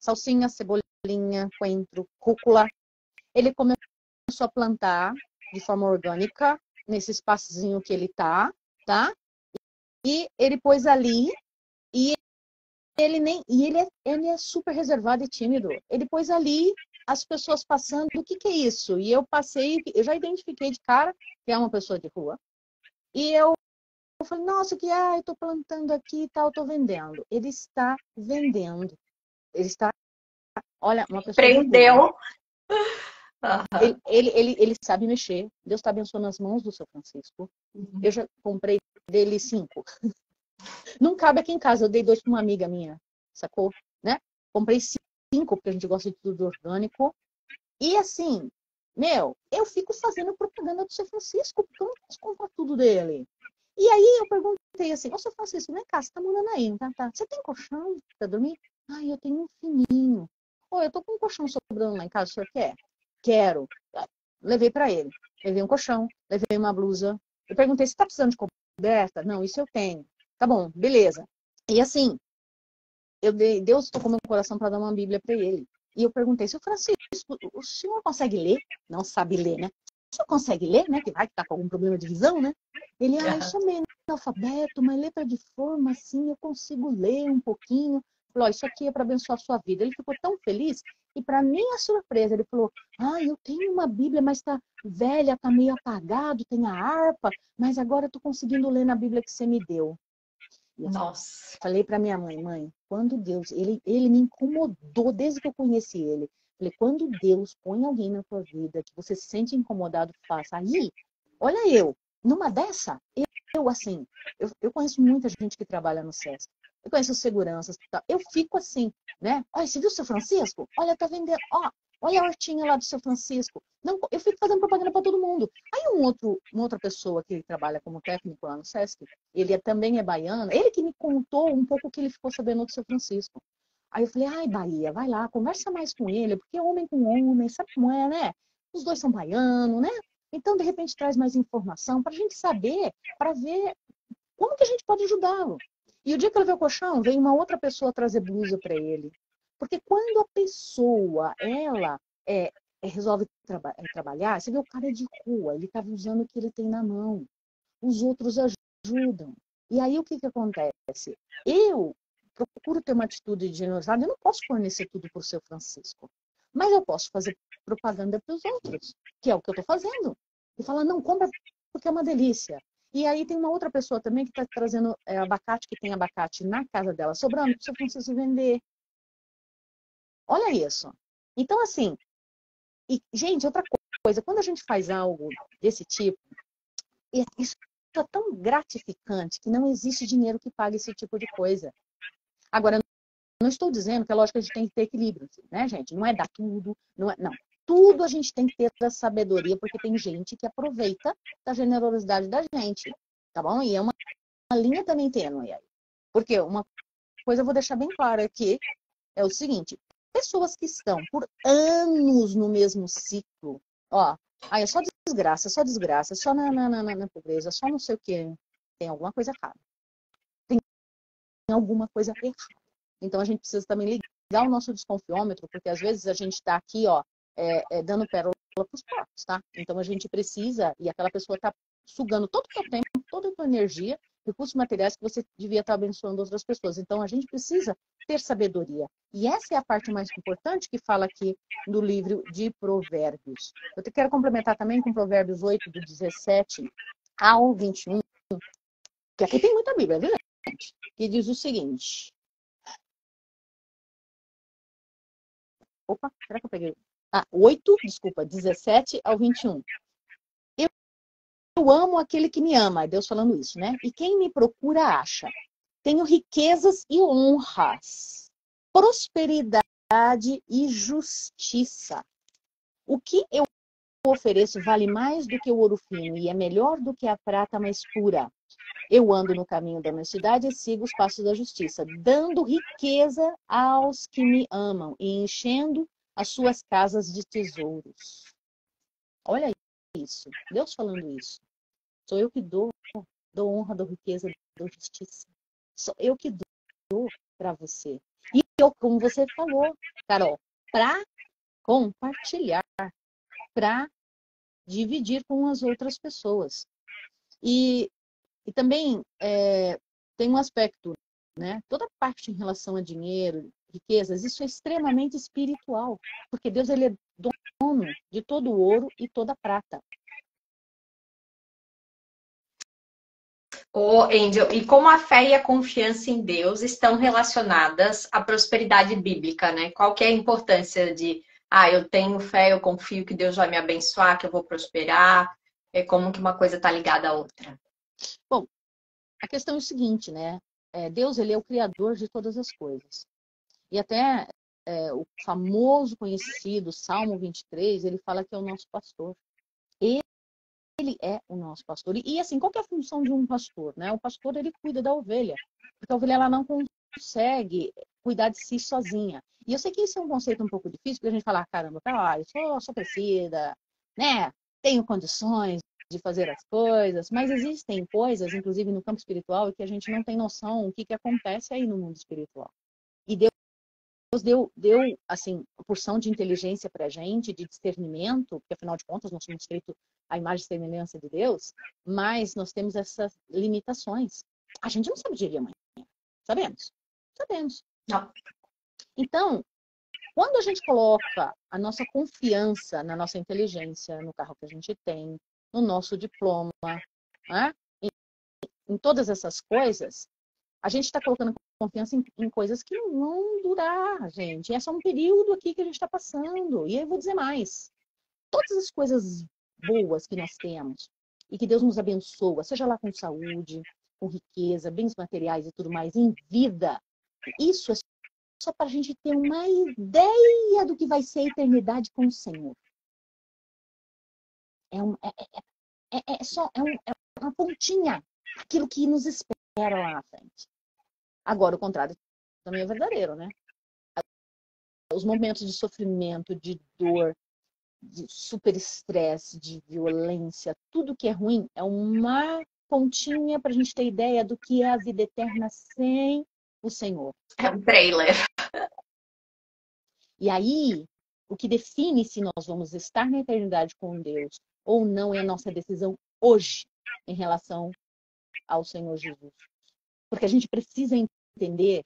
S2: Salsinha, cebolinha, coentro, rúcula. Ele começou a plantar de forma orgânica nesse espacinho que ele tá? E ele pôs ali e ele é super reservado e tímido. Ele pôs ali as pessoas passando, o que é isso? E eu eu já identifiquei de cara que é uma pessoa de rua. E eu falei, nossa, o que é? Eu tô plantando aqui e tal, tô vendendo. Ele está vendendo. Ele está, olha, uma pessoa
S1: prendeu.
S2: Ele sabe mexer. Deus está abençoando as mãos do seu Francisco. Eu já comprei dele 5. Não cabe aqui em casa. Eu dei 2 para uma amiga minha, sacou? Né? Comprei 5 porque a gente gosta de tudo orgânico. E assim, eu fico fazendo propaganda do seu Francisco porque eu não posso comprar tudo dele. E aí eu perguntei assim, ô seu Francisco, vem cá, você tá morando aí, tá? Você tem colchão pra dormir? Eu tenho um fininho. Eu tô com um colchão sobrando lá em casa, o senhor quer? Quero. Levei pra ele. Levei um colchão, levei uma blusa. Eu perguntei, você tá precisando de coberta? Não, isso eu tenho. Tá bom, beleza. E assim, Deus tocou meu coração para dar uma Bíblia para ele. E eu perguntei, seu Francisco, o senhor consegue ler? Não sabe ler, né? O senhor consegue ler, né? Que vai que tá com algum problema de visão, né? Ele, eu sou meio analfabeto, mas letra de forma, assim, eu consigo ler um pouquinho. Falou, isso aqui é para abençoar a sua vida. Ele ficou tão feliz e para minha surpresa, ele falou, eu tenho uma Bíblia, mas tá velha, tá meio apagado, tem a harpa, mas agora eu tô conseguindo ler na Bíblia que você me deu.
S1: Nossa.
S2: Falei para minha mãe, quando Deus, ele me incomodou desde que eu conheci ele. Falei, quando Deus põe alguém na tua vida que você se sente incomodado, faça. Aí, olha numa dessa, eu conheço muita gente que trabalha no SESC. eu conheço os seguranças, tá? Eu fico assim, né? Olha, você viu o seu Francisco? Olha, tá vendendo, ó, olha a hortinha lá do seu Francisco. Não, eu fico fazendo propaganda para todo mundo. Aí uma outra pessoa que trabalha como técnico lá no Sesc, também é baiano, ele que me contou um pouco o que ele ficou sabendo do seu Francisco. Aí eu falei, ai, Bahia, vai lá, conversa mais com ele, porque é homem com homem, sabe como é, né? Os dois são baianos, né? Então, de repente, traz mais informação para a gente saber, para ver como que a gente pode ajudá-lo. E o dia que ele veio o colchão, veio uma outra pessoa trazer blusa para ele. Porque quando a pessoa, ela resolve trabalhar, você vê o cara de rua, ele estava usando o que ele tem na mão. Os outros ajudam. E aí o que acontece? Eu procuro ter uma atitude de generosidade, eu não posso fornecer tudo para o seu Francisco. Mas eu posso fazer propaganda para os outros, que é o que eu estou fazendo. E falar, não, compra porque é uma delícia. E aí tem uma outra pessoa também que está trazendo abacate, que tem abacate na casa dela, sobrando, para o seu Francisco vender. Olha isso. Então, assim, gente, outra coisa, quando a gente faz algo desse tipo, isso é tão gratificante que não existe dinheiro que pague esse tipo de coisa. Agora, não estou dizendo que é lógico que a gente tem que ter equilíbrio, né, gente? Não é dar tudo, não. Tudo a gente tem que ter a sabedoria, porque tem gente que aproveita da generosidade da gente, tá bom? E é uma linha também tênue aí. Porque uma coisa eu vou deixar bem clara aqui, é o seguinte, pessoas que estão por anos no mesmo ciclo, ó, aí é só desgraça, só na pobreza, só não sei o quê, tem alguma coisa errada. Tem alguma coisa errada. Então, a gente precisa também ligar o nosso desconfiômetro, porque às vezes a gente está aqui, ó, dando pérola para os porcos, tá? Então, a gente precisa, e aquela pessoa está sugando todo o seu tempo, toda a sua energia, recursos materiais que você devia estar abençoando outras pessoas. Então, a gente precisa ter sabedoria. E essa é a parte mais importante que fala aqui no livro de Provérbios. Eu quero complementar também com Provérbios 8, do 17 ao 21, que aqui tem muita Bíblia, viu, gente? Que diz o seguinte... Opa, será que eu peguei? 17 ao 21. Eu amo aquele que me ama, é Deus falando isso, né? E quem me procura acha. Tenho riquezas e honras, prosperidade e justiça. O que eu ofereço vale mais do que o ouro fino e é melhor do que a prata mais pura. Eu ando no caminho da honestidade e sigo os passos da justiça, dando riqueza aos que me amam e enchendo as suas casas de tesouros. Olha isso, Deus falando isso. Sou eu que dou honra, dou riqueza, dou justiça. Sou eu que dou para você. E eu, como você falou, Carol, para compartilhar, para dividir com as outras pessoas. E também tem um aspecto, né? Toda parte em relação a dinheiro, riquezas, isso é extremamente espiritual, porque Deus ele é dono de todo o ouro e toda a prata.
S1: Ô, Angel, e como a fé e a confiança em Deus estão relacionadas à prosperidade bíblica, né? Qual que é a importância de, eu tenho fé, eu confio que Deus vai me abençoar, que eu vou prosperar, como que uma coisa está ligada à outra?
S2: Bom, a questão é o seguinte, né? Deus ele é o criador de todas as coisas. E até o famoso, conhecido Salmo 23, ele fala que é o nosso pastor. Ele é o nosso pastor. E assim, qual que é a função de um pastor? Né? O pastor, ele cuida da ovelha. Porque a ovelha, ela não consegue cuidar de si sozinha. E eu sei que isso é um conceito um pouco difícil, porque a gente fala, caramba, eu sou crescida, né? Tenho condições de fazer as coisas, mas existem coisas, inclusive no campo espiritual, que a gente não tem noção o que acontece aí no mundo espiritual. E Deus deu assim, porção de inteligência para a gente, de discernimento, porque afinal de contas nós somos feitos à imagem e semelhança de Deus, mas nós temos essas limitações. A gente não sabe o dia de amanhã. Sabemos? Sabemos.
S1: Não.
S2: Então, quando a gente coloca a nossa confiança na nossa inteligência, no carro que a gente tem, no nosso diploma, né? em todas essas coisas, a gente está colocando confiança em coisas que não vão durar, gente. É só um período aqui que a gente está passando. E eu vou dizer mais. Todas as coisas boas que nós temos e que Deus nos abençoa, seja lá com saúde, com riqueza, bens materiais e tudo mais em vida, isso é só para a gente ter uma ideia do que vai ser a eternidade com o Senhor. É uma pontinha, aquilo que nos espera lá na frente. Agora, o contrário também é verdadeiro, né? Os momentos de sofrimento, de dor, de super estresse, de violência, tudo que é ruim é uma pontinha para a gente ter ideia do que é a vida eterna sem o Senhor.
S1: É um trailer.
S2: E aí, o que define se nós vamos estar na eternidade com Deus ou não é a nossa decisão hoje em relação ao Senhor Jesus. Porque a gente precisa entender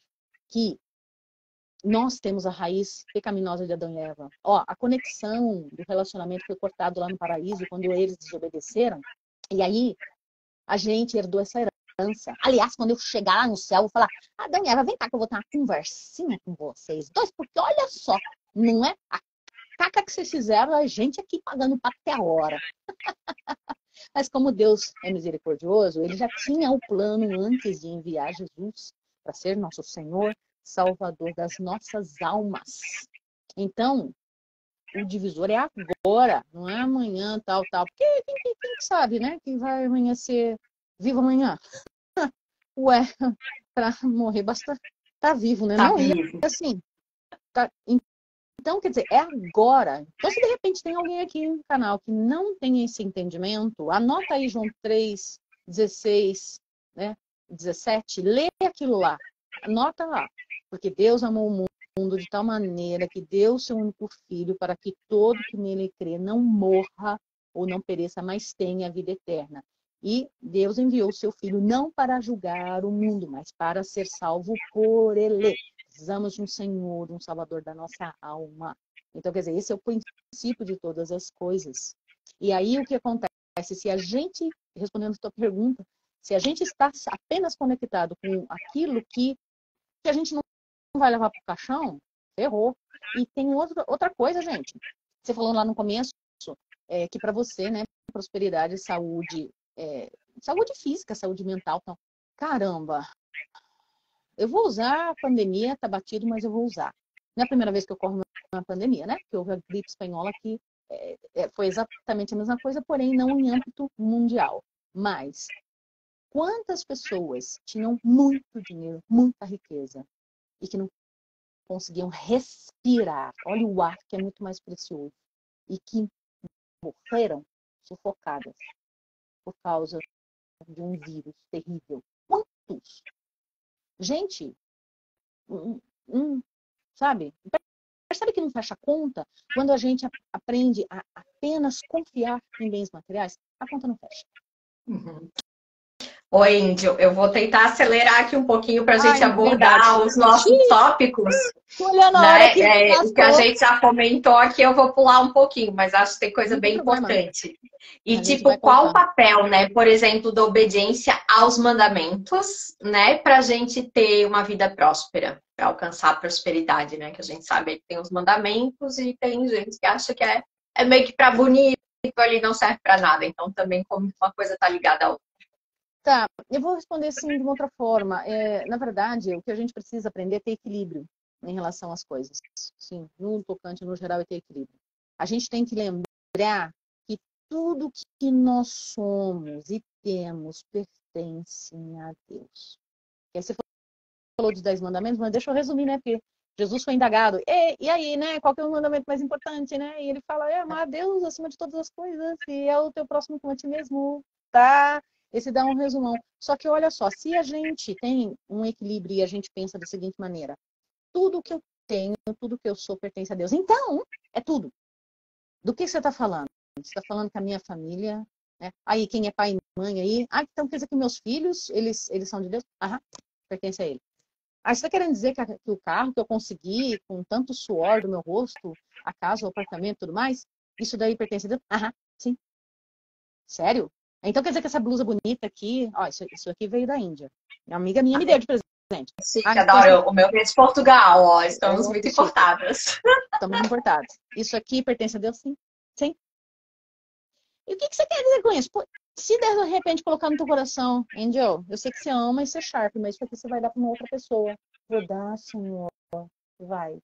S2: que nós temos a raiz pecaminosa de Adão e Eva. Ó, a conexão do relacionamento foi cortado lá no paraíso quando eles desobedeceram. E aí, a gente herdou essa herança. Aliás, quando eu chegar lá no céu, eu vou falar: Adão e Eva, vem cá que eu vou ter uma conversinha com vocês dois, porque olha só, não é a caca que vocês fizeram, a gente aqui pagando pato até a hora. Mas como Deus é misericordioso, ele já tinha o plano antes de enviar Jesus para ser nosso Senhor, Salvador das nossas almas. Então, o divisor é agora, não é amanhã, tal. Porque quem sabe, né? Que vai amanhecer vivo amanhã. Ué, para morrer basta estar vivo, né?
S1: Tá
S2: Não,
S1: vivo.
S2: e assim, tá, então, quer dizer, é agora. Então, se de repente tem alguém aqui no canal que não tem esse entendimento, anota aí João 3, 16, né, 17, lê aquilo lá. Anota lá. Porque Deus amou o mundo de tal maneira que deu seu único filho para que todo que nele crê não morra ou não pereça, mas tenha a vida eterna. E Deus enviou o seu filho não para julgar o mundo, mas para ser salvo por ele. Precisamos de um Senhor, um Salvador da nossa alma. Então, quer dizer, esse é o princípio de todas as coisas. E aí, o que acontece? Se a gente, respondendo a tua pergunta, se a gente está apenas conectado com aquilo que a gente não vai levar para o caixão, errou. E tem outra coisa, gente. Você falou lá no começo que para você, né, prosperidade, saúde, saúde física, saúde mental, então, caramba, eu vou usar a pandemia, tá batido, mas eu vou usar. Não é a primeira vez que ocorre uma pandemia, né? Porque houve a gripe espanhola que foi exatamente a mesma coisa, porém não em âmbito mundial. Mas quantas pessoas tinham muito dinheiro, muita riqueza e que não conseguiam respirar? Olha o ar que é muito mais precioso. E que morreram sufocadas por causa de um vírus terrível. Quantos? Gente, sabe? Percebe que não fecha a conta? Quando a gente aprende a apenas confiar em bens materiais, a conta não fecha.
S1: Uhum. Oi, Índio, eu vou tentar acelerar aqui um pouquinho para a gente abordar os nossos tópicos.
S2: Olhando a hora que
S1: o que a gente já comentou aqui, eu vou pular um pouquinho, mas acho que tem coisa bem importante. E tipo, qual o papel, né, por exemplo, da obediência aos mandamentos, né, para a gente ter uma vida próspera, para alcançar a prosperidade, né? Que a gente sabe que tem os mandamentos e tem gente que acha que é meio que para bonito, ali não serve para nada. Então, também como uma coisa está ligada à outra.
S2: Tá, eu vou responder assim de uma outra forma. Na verdade, o que a gente precisa aprender é ter equilíbrio em relação às coisas. Sim, no tocante, no geral, é ter equilíbrio. A gente tem que lembrar que tudo que nós somos e temos pertence a Deus. E aí você falou dos 10 mandamentos, mas deixa eu resumir, né? Porque Jesus foi indagado. E aí, né? Qual que é o mandamento mais importante, né? E ele fala, amar a Deus acima de todas as coisas e é o teu próximo como a ti mesmo, tá? Esse dá um resumão. Só que olha só, se a gente tem um equilíbrio e a gente pensa da seguinte maneira, tudo que eu tenho, tudo que eu sou pertence a Deus. Então, é tudo. Do que você está falando? Você está falando que a minha família, né? Aí quem é pai e mãe aí, então quer dizer que meus filhos, eles são de Deus? Aham, pertence a ele. Aí você está querendo dizer que o carro que eu consegui com tanto suor do meu rosto, a casa, o apartamento e tudo mais, isso daí pertence a Deus? Aham, sim. Sério? Então quer dizer que essa blusa bonita aqui, ó, isso aqui veio da Índia. Minha amiga minha me deu de presente.
S1: Sim, adoro. O meu veio de Portugal, ó. Estamos muito importadas.
S2: Estamos importados. Isso aqui pertence a Deus? Sim. Sim. E o que você quer dizer com isso? Pô, Se de repente colocar no teu coração, Angel, eu sei que você ama e você é sharp, mas isso aqui você vai dar para uma outra pessoa. Vou dar, Senhor, vai.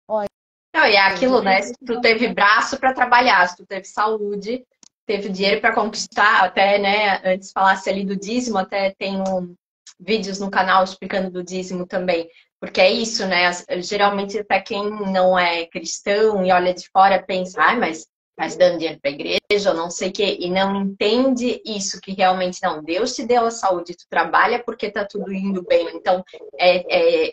S2: Olha,
S1: Não, e é aquilo,
S2: Jesus vai
S1: né? Se tu
S2: precisar.
S1: teve braço para trabalhar, se tu teve saúde, teve dinheiro para conquistar, até, né? Antes falasse ali do dízimo, até tem vídeos no canal explicando do dízimo também. Porque é isso, né? Geralmente, até quem não é cristão e olha de fora pensa, ah, mas dando dinheiro para a igreja, eu não sei o quê, e não entende isso, que realmente não. Deus te deu a saúde, tu trabalha porque tá tudo indo bem. Então,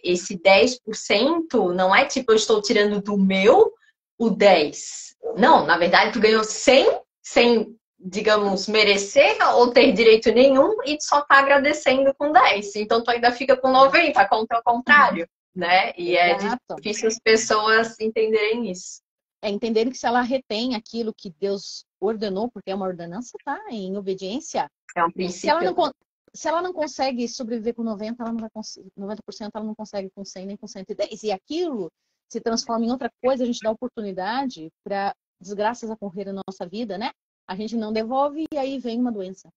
S1: esse 10% não é tipo, eu estou tirando do meu o 10. Não, na verdade, tu ganhou 100 sem, digamos, merecer ou ter direito nenhum e tu só tá agradecendo com 10. Então, tu ainda fica com 90, contra o contrário, né? E é
S2: Exato.
S1: difícil as pessoas entenderem isso.
S2: É entender que se ela retém aquilo que Deus ordenou, porque é uma ordenança, tá? Em obediência.
S1: É um
S2: Se ela
S1: princípio.
S2: não, se ela não consegue sobreviver com 90, ela não vai conseguir, 90% ela não consegue com 100 nem com 110. E aquilo se transforma em outra coisa, a gente dá oportunidade para desgraças ocorrerem na nossa vida, né? A gente não devolve e aí vem uma doença.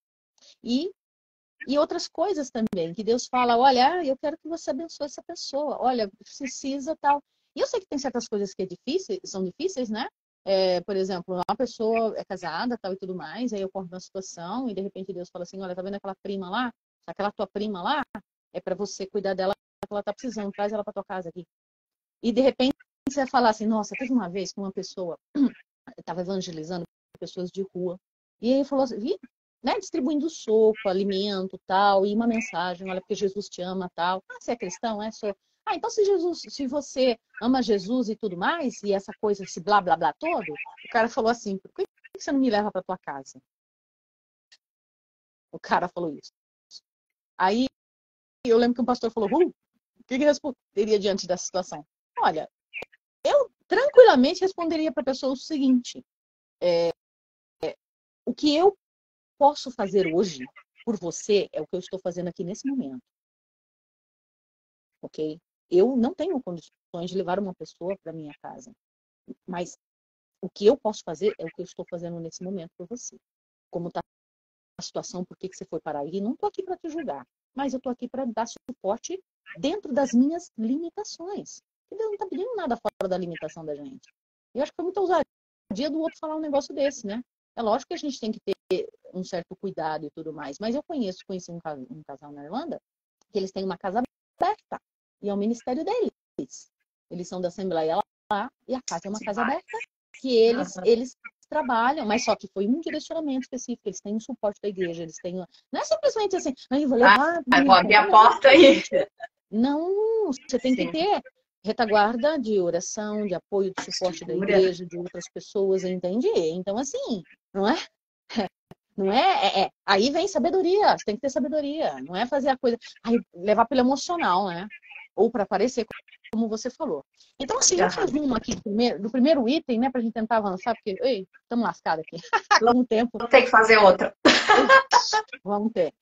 S2: E outras coisas também, que Deus fala, olha, eu quero que você abençoe essa pessoa, olha, precisa tal. E eu sei que tem certas coisas que são difíceis, né? Por exemplo, uma pessoa é casada, tal e tudo mais, aí ocorre uma situação e de repente Deus fala assim, olha, tá vendo aquela prima lá? Aquela tua prima lá é para você cuidar dela, que ela tá precisando, traz ela para tua casa aqui. E de repente você vai falar assim, nossa, teve uma vez que uma pessoa estava evangelizando pessoas de rua e aí falou assim, né, distribuindo sopa, alimento, tal, e uma mensagem, olha, porque Jesus te ama, tal. Ah, você é cristão, é? Sou. Ah, então se você ama Jesus e tudo mais, e essa coisa, esse blá, blá, blá todo, o cara falou assim, por que você não me leva para tua casa? O cara falou isso. Aí eu lembro que um pastor falou, o que ele responderia diante dessa situação? Olha, eu tranquilamente responderia para a pessoa o seguinte, o que eu posso fazer hoje por você é o que eu estou fazendo aqui nesse momento. Ok? Eu não tenho condições de levar uma pessoa para minha casa, mas o que eu posso fazer é o que eu estou fazendo nesse momento por você. Como está a situação, por que você foi parar aí? Não estou aqui para te julgar, mas eu estou aqui para dar suporte dentro das minhas limitações. E Deus não está pedindo nada fora da limitação da gente. Eu acho que foi muita ousadia do outro falar um negócio desse, né? É lógico que a gente tem que ter um certo cuidado e tudo mais, mas eu conheci um casal na Irlanda que eles têm uma casa aberta e é o ministério deles. Eles são da Assembleia lá e a casa é uma casa aberta que eles trabalham, mas só que foi um direcionamento específico. Eles têm um suporte da igreja, eles têm. Não é simplesmente assim, aí vou levar.
S1: Vou abrir a porta aí.
S2: Não, você tem que
S1: Sim.
S2: ter retaguarda de oração, de apoio, de suporte da igreja, de outras pessoas, entende? Então, assim, não é? Não é, aí vem sabedoria, você tem que ter sabedoria, não é fazer a coisa, aí levar pelo emocional, né? Ou para parecer como você falou. Então, assim, um resumo aqui do primeiro item, né, para a gente tentar avançar, porque, ei, estamos lascados aqui com o tempo.
S1: Vou ter que fazer outra.
S2: Vamos ter.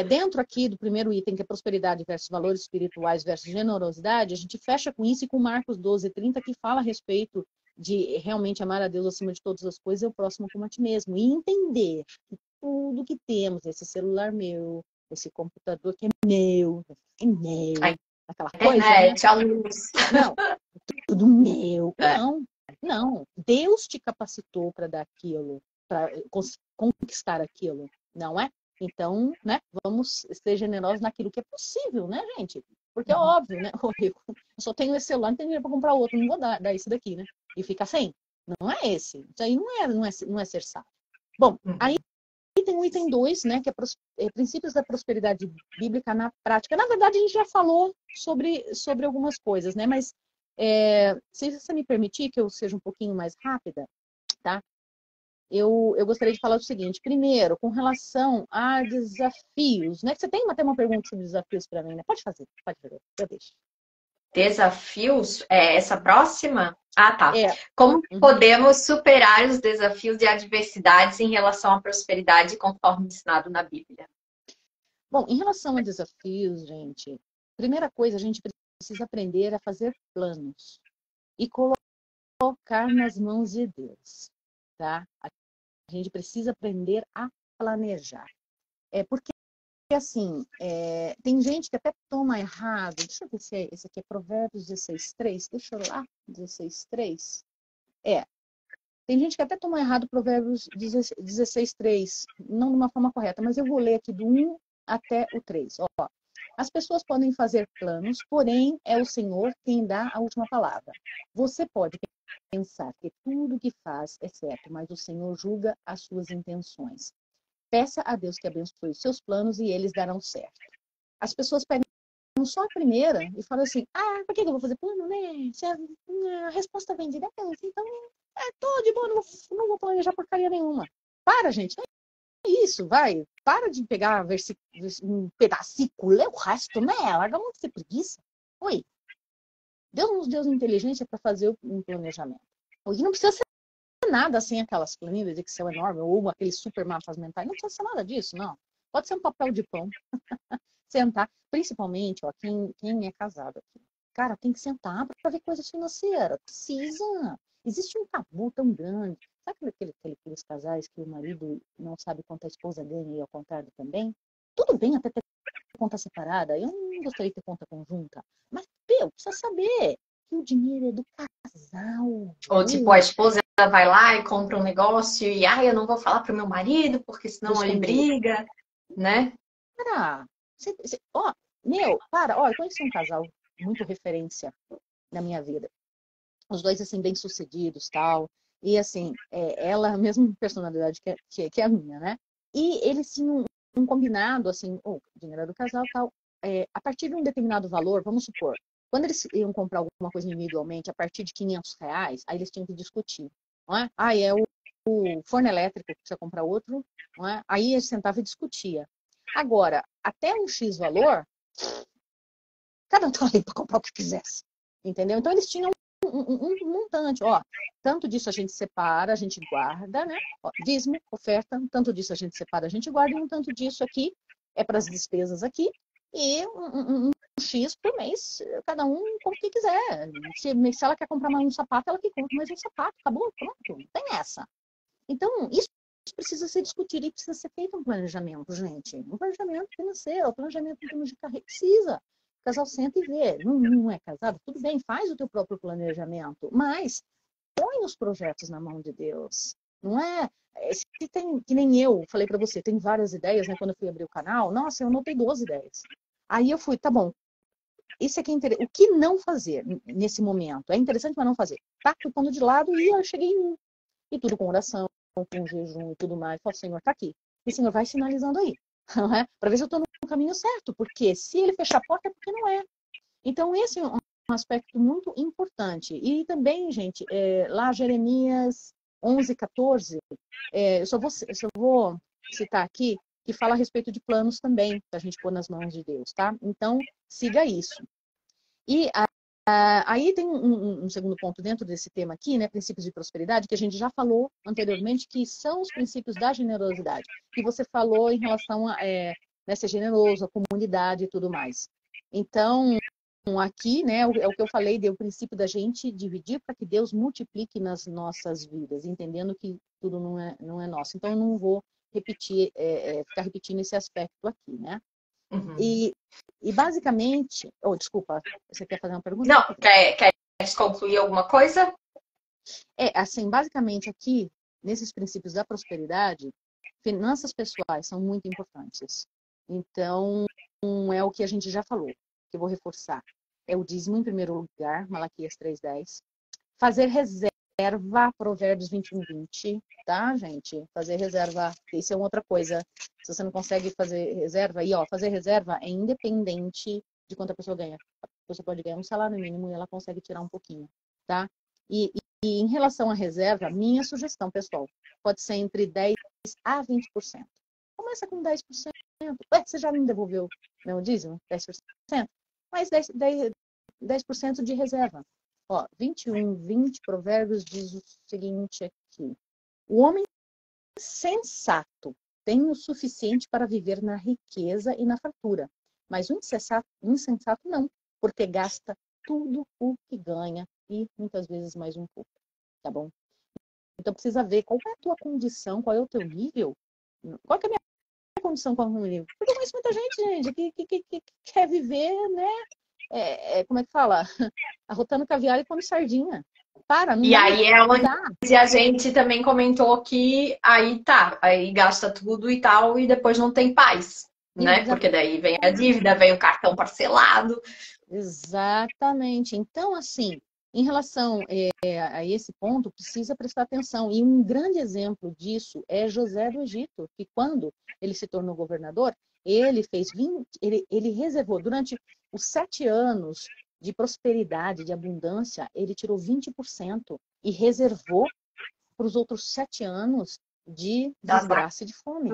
S2: Dentro aqui do primeiro item, que é prosperidade versus valores espirituais versus generosidade, a gente fecha com isso e com Marcos 12:30, que fala a respeito de realmente amar a Deus acima de todas as coisas e o próximo como a ti mesmo. E entender que tudo que temos, esse celular meu, esse computador que é meu, aquela coisa, né?
S1: Internet, a luz.
S2: Não, tudo meu. Não. Deus te capacitou para dar aquilo, para conquistar aquilo, não é? Então, né, vamos ser generosos naquilo que é possível, né, gente? Porque é óbvio, né? Eu só tenho esse celular, não tenho dinheiro para comprar outro, não vou dar isso daqui, né? E ficar sem. Não é esse. Isso aí não é ser sábio. Bom, aí tem o item 2, né, que é princípios da prosperidade bíblica na prática. Na verdade, a gente já falou sobre algumas coisas, né? Mas se você me permitir que eu seja um pouquinho mais rápida, tá? Eu gostaria de falar o seguinte. Primeiro, com relação a desafios, né? Você tem até uma pergunta sobre desafios para mim, né? Pode fazer, eu deixo.
S1: Desafios? Essa próxima? Ah, tá.
S2: É.
S1: Como podemos superar os desafios e adversidades em relação à prosperidade, conforme ensinado na Bíblia?
S2: Bom, em relação a desafios, gente, primeira coisa, a gente precisa aprender a fazer planos e colocar nas mãos de Deus, tá? A gente precisa aprender a planejar. Porque, assim, tem gente que até toma errado. Deixa eu ver se esse aqui é Provérbios 16:3. Deixa eu lá, 16:3. Tem gente que até toma errado Provérbios 16:3, não de uma forma correta, mas eu vou ler aqui do 1 até o 3. Ó, as pessoas podem fazer planos, porém é o Senhor quem dá a última palavra. Você pode pensar que tudo que faz é certo, mas o Senhor julga as suas intenções. Peça a Deus que abençoe os seus planos e eles darão certo. As pessoas pegam só a primeira e falam assim, por que eu vou fazer plano, né? Se a resposta vem de Deus, então tô de boa, não vou planejar porcaria nenhuma. Para, gente, não é isso, vai. Para de pegar um pedacico, lê o resto, né? Larga muito de ser preguiça. Oi, Deus nos deu inteligência para fazer um planejamento. E não precisa ser nada assim, aquelas planilhas de Excel enorme ou aqueles super mapas mentais. Não precisa ser nada disso, não. Pode ser um papel de pão. Sentar, principalmente, ó, quem é casado aqui. Cara, tem que sentar para ver coisas financeiras. Precisa. Existe um tabu tão grande. Sabe aqueles casais que o marido não sabe quanto a esposa ganha e ao contrário também? Tudo bem até ter conta separada. Eu não gostaria de ter conta conjunta. Mas, precisa saber que o dinheiro é do casal.
S1: Ou tipo, a esposa vai lá e compra um negócio e, eu não vou falar pro meu marido, porque senão ele briga, né?
S2: Para, eu conheci um casal muito referência na minha vida. Os dois, assim, bem-sucedidos, tal. E, assim, ela, a mesma personalidade que a minha, né? E eles tinham um combinado, assim, o dinheiro do casal, tal. A partir de um determinado valor, vamos supor, quando eles iam comprar alguma coisa individualmente, a partir de R$ 500, aí eles tinham que discutir, não é? É o forno elétrico, precisa comprar outro, não é? Aí eles sentavam e discutia. Agora, até um X valor, cada um tá ali para comprar o que quisesse. Entendeu? Então, eles tinham um montante. Ó, tanto disso a gente separa, a gente guarda, né? Ó, dízimo, oferta, tanto disso a gente separa, a gente guarda, e um tanto disso aqui é para as despesas aqui, e um X por mês, cada um como que quiser. Se ela quer comprar mais um sapato, ela que compra mais um sapato. Acabou, pronto. Não tem essa. Então, isso precisa ser discutido e precisa ser feito um planejamento, gente. Um planejamento financeiro, um planejamento em termos de carreira. Precisa. O casal senta e vê. Não é casado? Tudo bem, faz o teu próprio planejamento, mas põe os projetos na mão de Deus. Não é? Se tem, que nem eu falei para você, tem várias ideias, né? Quando eu fui abrir o canal, nossa, eu anotei 12 ideias. Aí eu fui, tá bom. Isso aqui é interessante. O que não fazer nesse momento? É interessante, mas não fazer. Tá, fui pondo de lado e eu cheguei em um. E tudo com oração, com jejum e tudo mais. Fala, Senhor, tá aqui. E o Senhor vai sinalizando aí. Para ver se eu estou no caminho certo. Porque se ele fechar a porta, é porque não é. Então, esse é um aspecto muito importante. E também, gente, lá Jeremias 11:14, eu só vou citar aqui, que fala a respeito de planos também, para a gente pôr nas mãos de Deus, tá? Então, siga isso. E aí tem um segundo ponto dentro desse tema aqui, né? Princípios de prosperidade, que a gente já falou anteriormente, que são os princípios da generosidade. Que você falou em relação a ser generoso, a comunidade e tudo mais. Então, aqui, né, é o que eu falei, o princípio da gente dividir para que Deus multiplique nas nossas vidas, entendendo que tudo não é nosso. Então, eu não vou repetir, ficar repetindo esse aspecto aqui, né?
S1: Uhum.
S2: E basicamente... desculpa, você quer fazer uma pergunta?
S1: Não, quer concluir alguma coisa?
S2: Assim, basicamente aqui, nesses princípios da prosperidade, finanças pessoais são muito importantes. Então, é o que a gente já falou, que eu vou reforçar. É o dízimo em primeiro lugar, Malaquias 3:10. Fazer reserva, Provérbios 21:20, tá, gente? Fazer reserva, isso é outra coisa. Se você não consegue fazer reserva, fazer reserva é independente de quanto a pessoa ganha. A pessoa pode ganhar um salário mínimo e ela consegue tirar um pouquinho, tá? E em relação à reserva, minha sugestão, pessoal, pode ser entre 10% a 20%. Começa com 10%. Você já me devolveu meu dízimo? 10%? Mais 10% de reserva. 21:20, Provérbios diz o seguinte aqui. O homem sensato tem o suficiente para viver na riqueza e na fartura, mas o insensato não, porque gasta tudo o que ganha e muitas vezes mais um pouco, tá bom? Então precisa ver qual é a tua condição, qual é o teu nível Qual que é a minha condição com a família? Porque eu conheço muita gente que quer viver, né? Como é que fala? Arrotando caviar e come sardinha. Não
S1: E
S2: dá,
S1: aí é
S2: não
S1: onde
S2: dá.
S1: a gente também comentou que aí tá, aí gasta tudo e tal, e depois não tem paz, né? Porque daí vem a dívida, vem o cartão parcelado.
S2: Exatamente. Então, assim, em relação a esse ponto, precisa prestar atenção. E um grande exemplo disso é José do Egito, que quando ele se tornou governador, ele fez 20, ele reservou durante os 7 anos de prosperidade, de abundância, ele tirou 20% e reservou para os outros 7 anos de desgraça e de fome.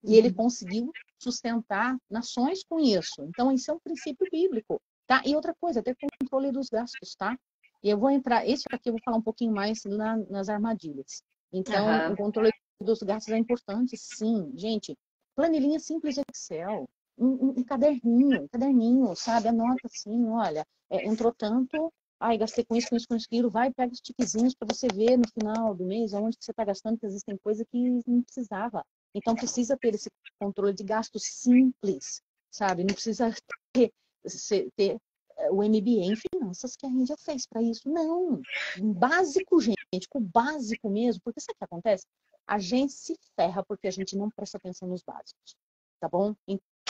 S2: E ele conseguiu sustentar nações com isso. Então, isso é um princípio bíblico, tá? E outra coisa, ter controle dos gastos, tá? E eu vou entrar, esse aqui eu vou falar um pouquinho mais nas armadilhas. Então, o controle dos gastos é importante, sim. Gente, planilhinha simples de Excel, um caderninho, sabe? Anota assim, olha, entrou tanto, ai, gastei com isso, aquilo, vai, pega os tiquezinhos para você ver no final do mês aonde que você está gastando, porque existem coisas que não precisava. Então, precisa ter esse controle de gastos simples, sabe? Não precisa ter o MBA em finanças que a Índia fez para isso. Não. Básico, gente, com o básico mesmo. Porque sabe o que acontece? A gente se ferra porque a gente não presta atenção nos básicos. Tá bom?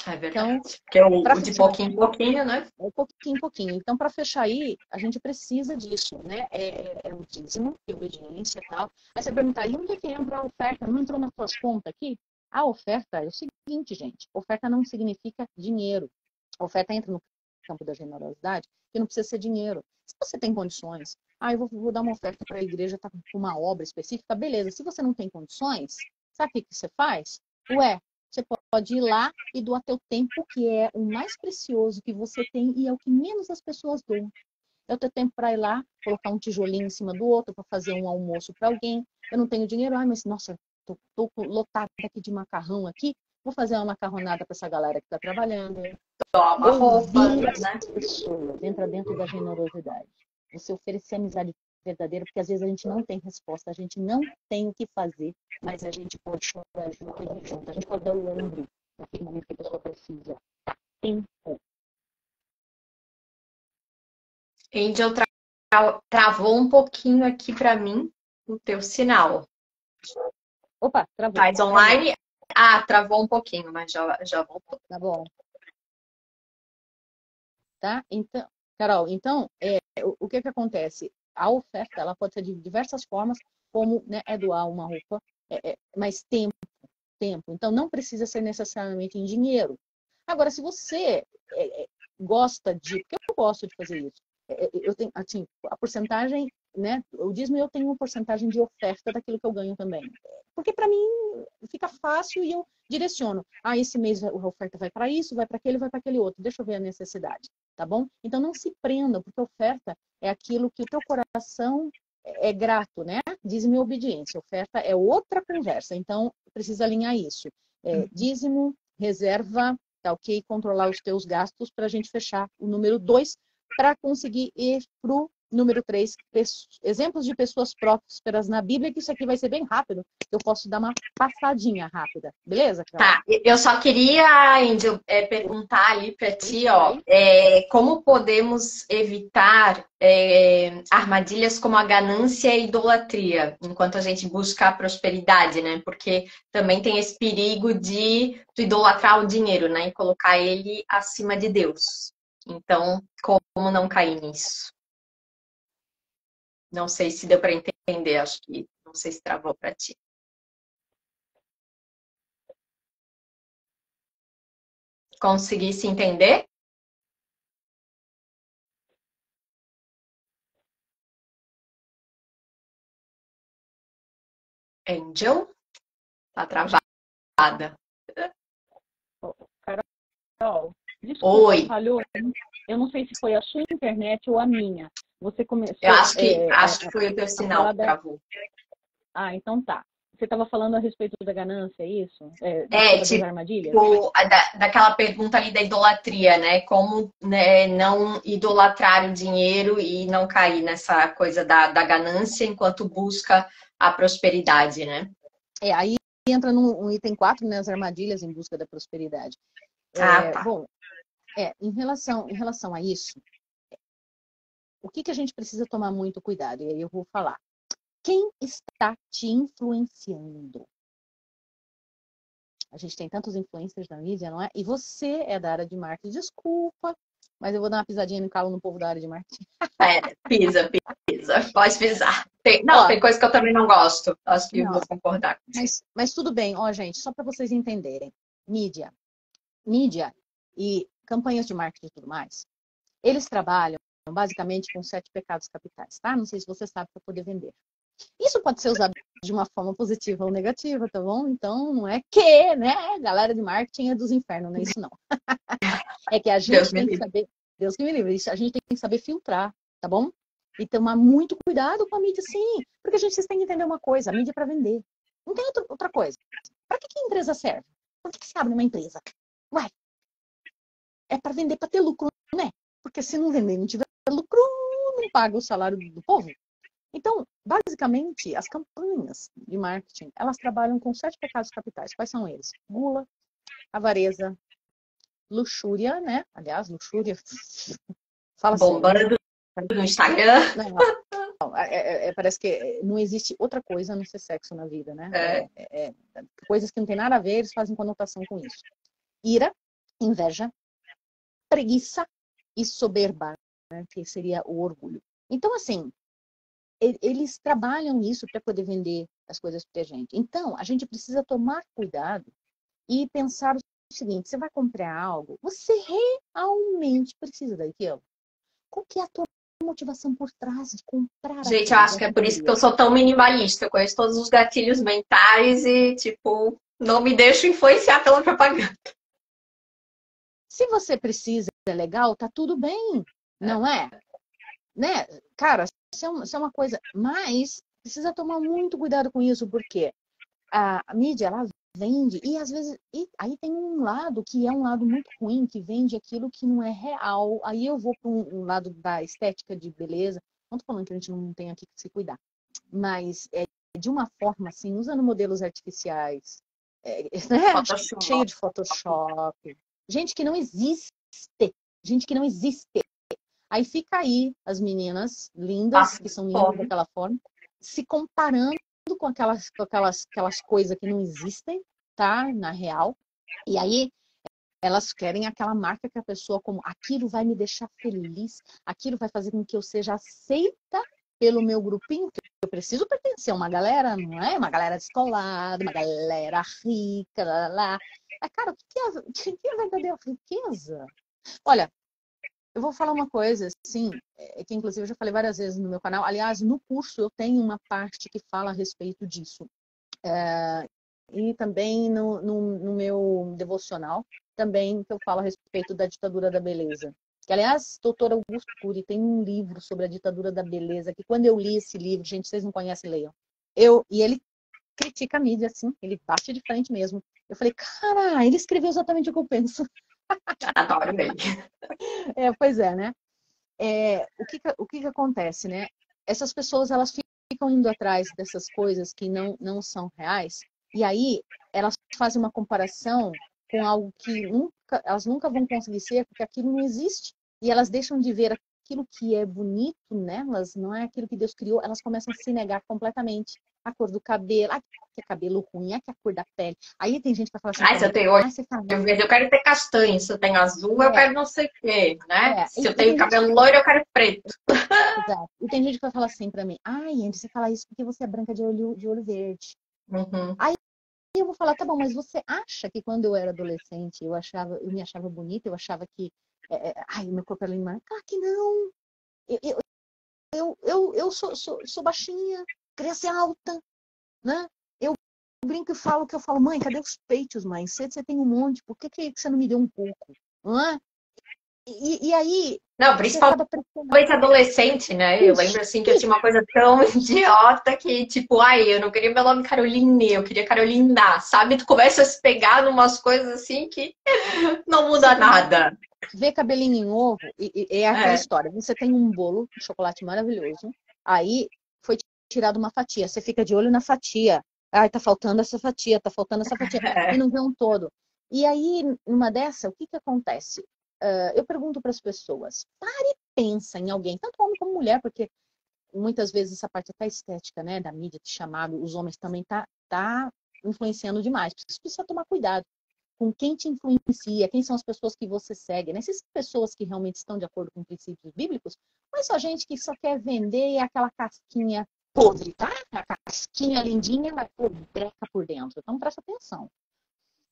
S1: É verdade. Então, porque é o de pouquinho em pouquinho, né?
S2: É pouquinho em pouquinho. Então, para fechar aí, a gente precisa disso, né? É o dízimo, é obediência e tal. Aí você perguntar, e onde é que entra a oferta? Não entrou nas suas contas aqui? A oferta é o seguinte, gente. Oferta não significa dinheiro. A oferta entra no campo da generosidade, que não precisa ser dinheiro. Se você tem condições, eu vou dar uma oferta para a igreja, tá com uma obra específica, beleza. Se você não tem condições, sabe o que você faz? Você pode ir lá e doar teu tempo, que é o mais precioso que você tem e é o que menos as pessoas doam. É o teu tempo para ir lá, colocar um tijolinho em cima do outro, para fazer um almoço para alguém. Eu não tenho dinheiro, mas nossa, tô lotada aqui de macarrão aqui, vou fazer uma macarronada para essa galera que está trabalhando.
S1: Toma roupa,
S2: né?
S1: Pessoas,
S2: entra dentro da generosidade. Você oferecer amizade verdadeira, porque às vezes a gente não tem resposta, a gente não tem o que fazer, mas a gente pode chorar junto, a gente pode dar o ombro naquele momento que a pessoa precisa. Tempo.
S1: Angel, travou um pouquinho aqui para mim o teu sinal.
S2: Opa, travou.
S1: Faz online? Travou um pouquinho, mas já voltou.
S2: Tá bom. Tá? Então, Carol, o que acontece? A oferta, ela pode ser de diversas formas, como, né, doar uma roupa, mas tempo. Então, não precisa ser necessariamente em dinheiro. Agora, se você gosta porque eu gosto de fazer isso, eu tenho, assim, a porcentagem, né, o dízimo eu tenho uma porcentagem de oferta daquilo que eu ganho também. Porque para mim fica fácil e eu direciono. Esse mês a oferta vai para isso, vai para aquele outro. Deixa eu ver a necessidade, tá bom? Então não se prenda, porque oferta é aquilo que o teu coração é grato, né? Dízimo e obediência. Oferta é outra conversa. Então precisa alinhar isso. Dízimo, reserva, tá ok? Controlar os teus gastos para a gente fechar o número 2 para conseguir ir para o número 3, exemplos de pessoas prósperas na Bíblia, que isso aqui vai ser bem rápido. Eu posso dar uma passadinha rápida. Beleza, Clara?
S1: Tá, eu só queria, Angel, perguntar ali para ti, como podemos evitar armadilhas como a ganância e a idolatria, enquanto a gente busca a prosperidade, né? Porque também tem esse perigo de tu idolatrar o dinheiro, né? E colocar ele acima de Deus. Então, como não cair nisso? Não sei se deu para entender, acho que não sei se travou para ti. Consegui se entender? Angel? Tá travada.
S2: Carol, desculpa,
S1: Oi.
S2: falhou. Eu não sei se foi a sua internet ou a minha. Você começou.
S1: Eu acho que foi o teu sinal que travou.
S2: Então tá. Você estava falando a respeito da ganância, é isso?
S1: Tipo,
S2: das armadilhas?
S1: daquela pergunta ali da idolatria, né? Como, né, não idolatrar o dinheiro e não cair nessa coisa da ganância enquanto busca a prosperidade, né?
S2: Aí entra no item 4, né, as armadilhas em busca da prosperidade.
S1: Tá.
S2: Bom, em relação a isso, o que a gente precisa tomar muito cuidado? E aí eu vou falar. Quem está te influenciando? A gente tem tantos influencers na mídia, não é? E você é da área de marketing. Desculpa, mas eu vou dar uma pisadinha no calo no povo da área de marketing.
S1: Pisa. Pode pisar. Tem coisa que eu também não gosto. Acho que eu vou
S2: Não,
S1: concordar.
S2: mas tudo bem. Ó, gente, só para vocês entenderem. Mídia e campanhas de marketing e tudo mais, eles trabalham basicamente com 7 pecados capitais, tá? Não sei se você sabe para poder vender. Isso pode ser usado de uma forma positiva ou negativa, tá bom? Então, não é que, né, galera de marketing é dos infernos, não é isso não. É que a gente tem que saber, Deus que me livre, isso a gente tem que saber filtrar, tá bom? E tomar muito cuidado com a mídia, sim. Porque a gente tem que entender uma coisa, a mídia é para vender. Não tem outra coisa. Para que a empresa serve? Por que se abre uma empresa? Ué, é para vender, para ter lucro, né? Porque se não vender e não tiver lucro, não paga o salário do povo. Então, basicamente, as campanhas de marketing, elas trabalham com 7 pecados capitais. Quais são eles? Gula, avareza, luxúria, né? Aliás, luxúria, fala
S1: bombando no Instagram.
S2: Não, parece que não existe outra coisa a não ser sexo na vida, né? Coisas que não tem nada a ver, eles fazem conotação com isso. Ira, inveja, preguiça e soberba, né? Que seria o orgulho. Então, assim, eles trabalham isso para poder vender as coisas para a gente. Então, a gente precisa tomar cuidado e pensar o seguinte: você vai comprar algo, você realmente precisa daquilo? Qual que é a tua motivação por trás de comprar aquilo?
S1: Gente, eu acho que é por isso que eu sou tão minimalista. Eu conheço todos os gatilhos mentais e, tipo, não me deixo influenciar pela propaganda.
S2: Se você precisa, é legal, tá tudo bem, não é? Né? Cara, isso é uma coisa, mas precisa tomar muito cuidado com isso, porque a mídia, ela vende, e às vezes, aí tem um lado que é um lado muito ruim, que vende aquilo que não é real. Aí eu vou para um lado da estética de beleza, não tô falando que a gente não tem aqui que se cuidar, mas de uma forma assim, usando modelos artificiais, né? Cheio de Photoshop, gente que não existe, Aí fica aí as meninas lindas, que são lindas daquela forma, se comparando com aquelas coisas que não existem, tá? Na real. E aí elas querem aquela marca que a pessoa, como aquilo vai me deixar feliz, aquilo vai fazer com que eu seja aceita pelo meu grupinho, que eu preciso pertencer a uma galera, não é? Uma galera descolada, uma galera rica, lá. Mas, cara, o que é a verdadeira riqueza? Olha, eu vou falar uma coisa, assim, que inclusive eu já falei várias vezes no meu canal. Aliás, no curso eu tenho uma parte que fala a respeito disso. E também no meu devocional, também que eu falo a respeito da ditadura da beleza. Que, aliás, doutor Augusto Cury tem um livro sobre a ditadura da beleza, que quando eu li esse livro, gente, vocês não conhecem, leiam. E ele critica a mídia, assim, ele bate de frente mesmo. Eu falei, cara, ele escreveu exatamente o que eu penso.
S1: Adoro ele.
S2: Pois é, né? O que acontece, né? Essas pessoas, elas ficam indo atrás dessas coisas que não são reais, e aí elas fazem uma comparação com algo que elas nunca vão conseguir ser, porque aquilo não existe. E elas deixam de ver aquilo que é bonito nelas, não é aquilo que Deus criou, elas começam a se negar completamente. A cor do cabelo, que é cabelo ruim, que é a cor da pele. Aí tem gente que vai falar assim,
S1: se eu tenho hoje, eu quero ter castanho, se eu tenho azul, eu quero não sei o quê, né? Se eu tenho cabelo loiro, eu quero preto.
S2: Exato. E tem gente que vai falar assim pra mim, Andy, você fala isso porque você é branca de olho verde.
S1: Uhum.
S2: Aí eu vou falar, tá bom, mas você acha que quando eu era adolescente, eu me achava bonita, eu achava que meu corpo era lindo? Claro que não. Eu sou baixinha, criança alta, né? Eu brinco e falo que eu falo, mãe, cadê os peitos, mãe? Você tem um monte, por que você não me deu um pouco? Não é? E aí...
S1: Não, principalmente adolescente, né? Eu lembro, assim, que eu tinha uma coisa tão idiota que, tipo, eu não queria meu nome Caroline, eu queria Carolina, sabe? Tu começa a se pegar numas coisas assim que não muda nada.
S2: Vê cabelinho em ovo, e é aquela história. Você tem um bolo de chocolate maravilhoso, aí foi tirado uma fatia. Você fica de olho na fatia. Ai, tá faltando essa fatia, tá faltando essa fatia. E não vê um todo. E aí, numa dessa, o que que acontece? Eu pergunto para as pessoas, pare e pensa em alguém, tanto homem como mulher, porque muitas vezes essa parte até estética, né, da mídia, de chamado, os homens também tá influenciando demais. Você precisa tomar cuidado com quem te influencia, quem são as pessoas que você segue, né? Se são pessoas que realmente estão de acordo com princípios bíblicos, mas só gente que só quer vender aquela casquinha podre, tá? A casquinha lindinha, mas breca por dentro. Então presta atenção.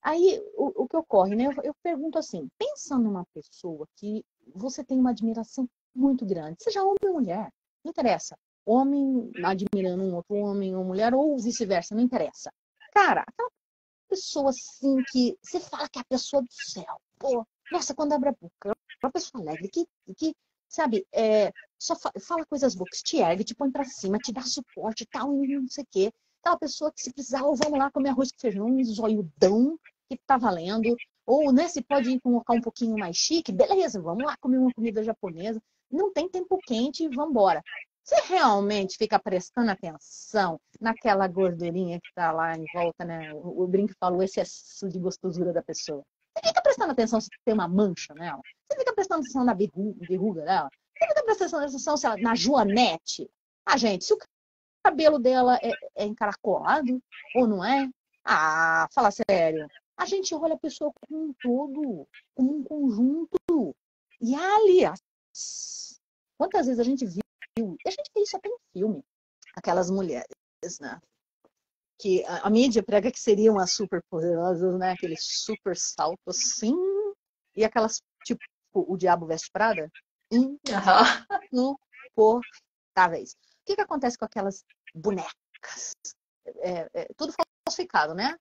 S2: Aí o que ocorre, né? Eu pergunto assim, pensa numa pessoa que você tem uma admiração muito grande, seja homem ou mulher, não interessa. Homem admirando um outro homem ou mulher, ou vice-versa, não interessa. Cara, aquela pessoa assim que você fala que é a pessoa do céu. Pô, nossa, quando abre a boca, uma pessoa alegre, que sabe, só fala coisas boas, te ergue, te põe pra cima, te dá suporte e tal, e não sei o quê. Aquela pessoa que se precisar, ou vamos lá comer arroz com feijão, um zoiudão, que tá valendo. Ou, né, se pode ir com um local um pouquinho mais chique, beleza, vamos lá comer uma comida japonesa. Não tem tempo quente, vamos embora. Você realmente fica prestando atenção naquela gordurinha que tá lá em volta, né? O Brinco falou, esse excesso de gostosura da pessoa. Você fica prestando atenção se tem uma mancha nela? Você fica prestando atenção na verruga dela? Você fica prestando atenção se ela, na joanete? Ah, gente, se o cabelo dela é encaracolado ou não é? Ah, fala sério. A gente olha a pessoa como um todo, como um conjunto. E aliás, quantas vezes a gente viu, e a gente vê isso até em filme, aquelas mulheres, né? Que a mídia prega que seriam as super poderosas, né? Aqueles super saltos, sim. E aquelas, tipo, o Diabo Veste Prada, insuportáveis. O que acontece com aquelas bonecas? Tudo falsificado, né?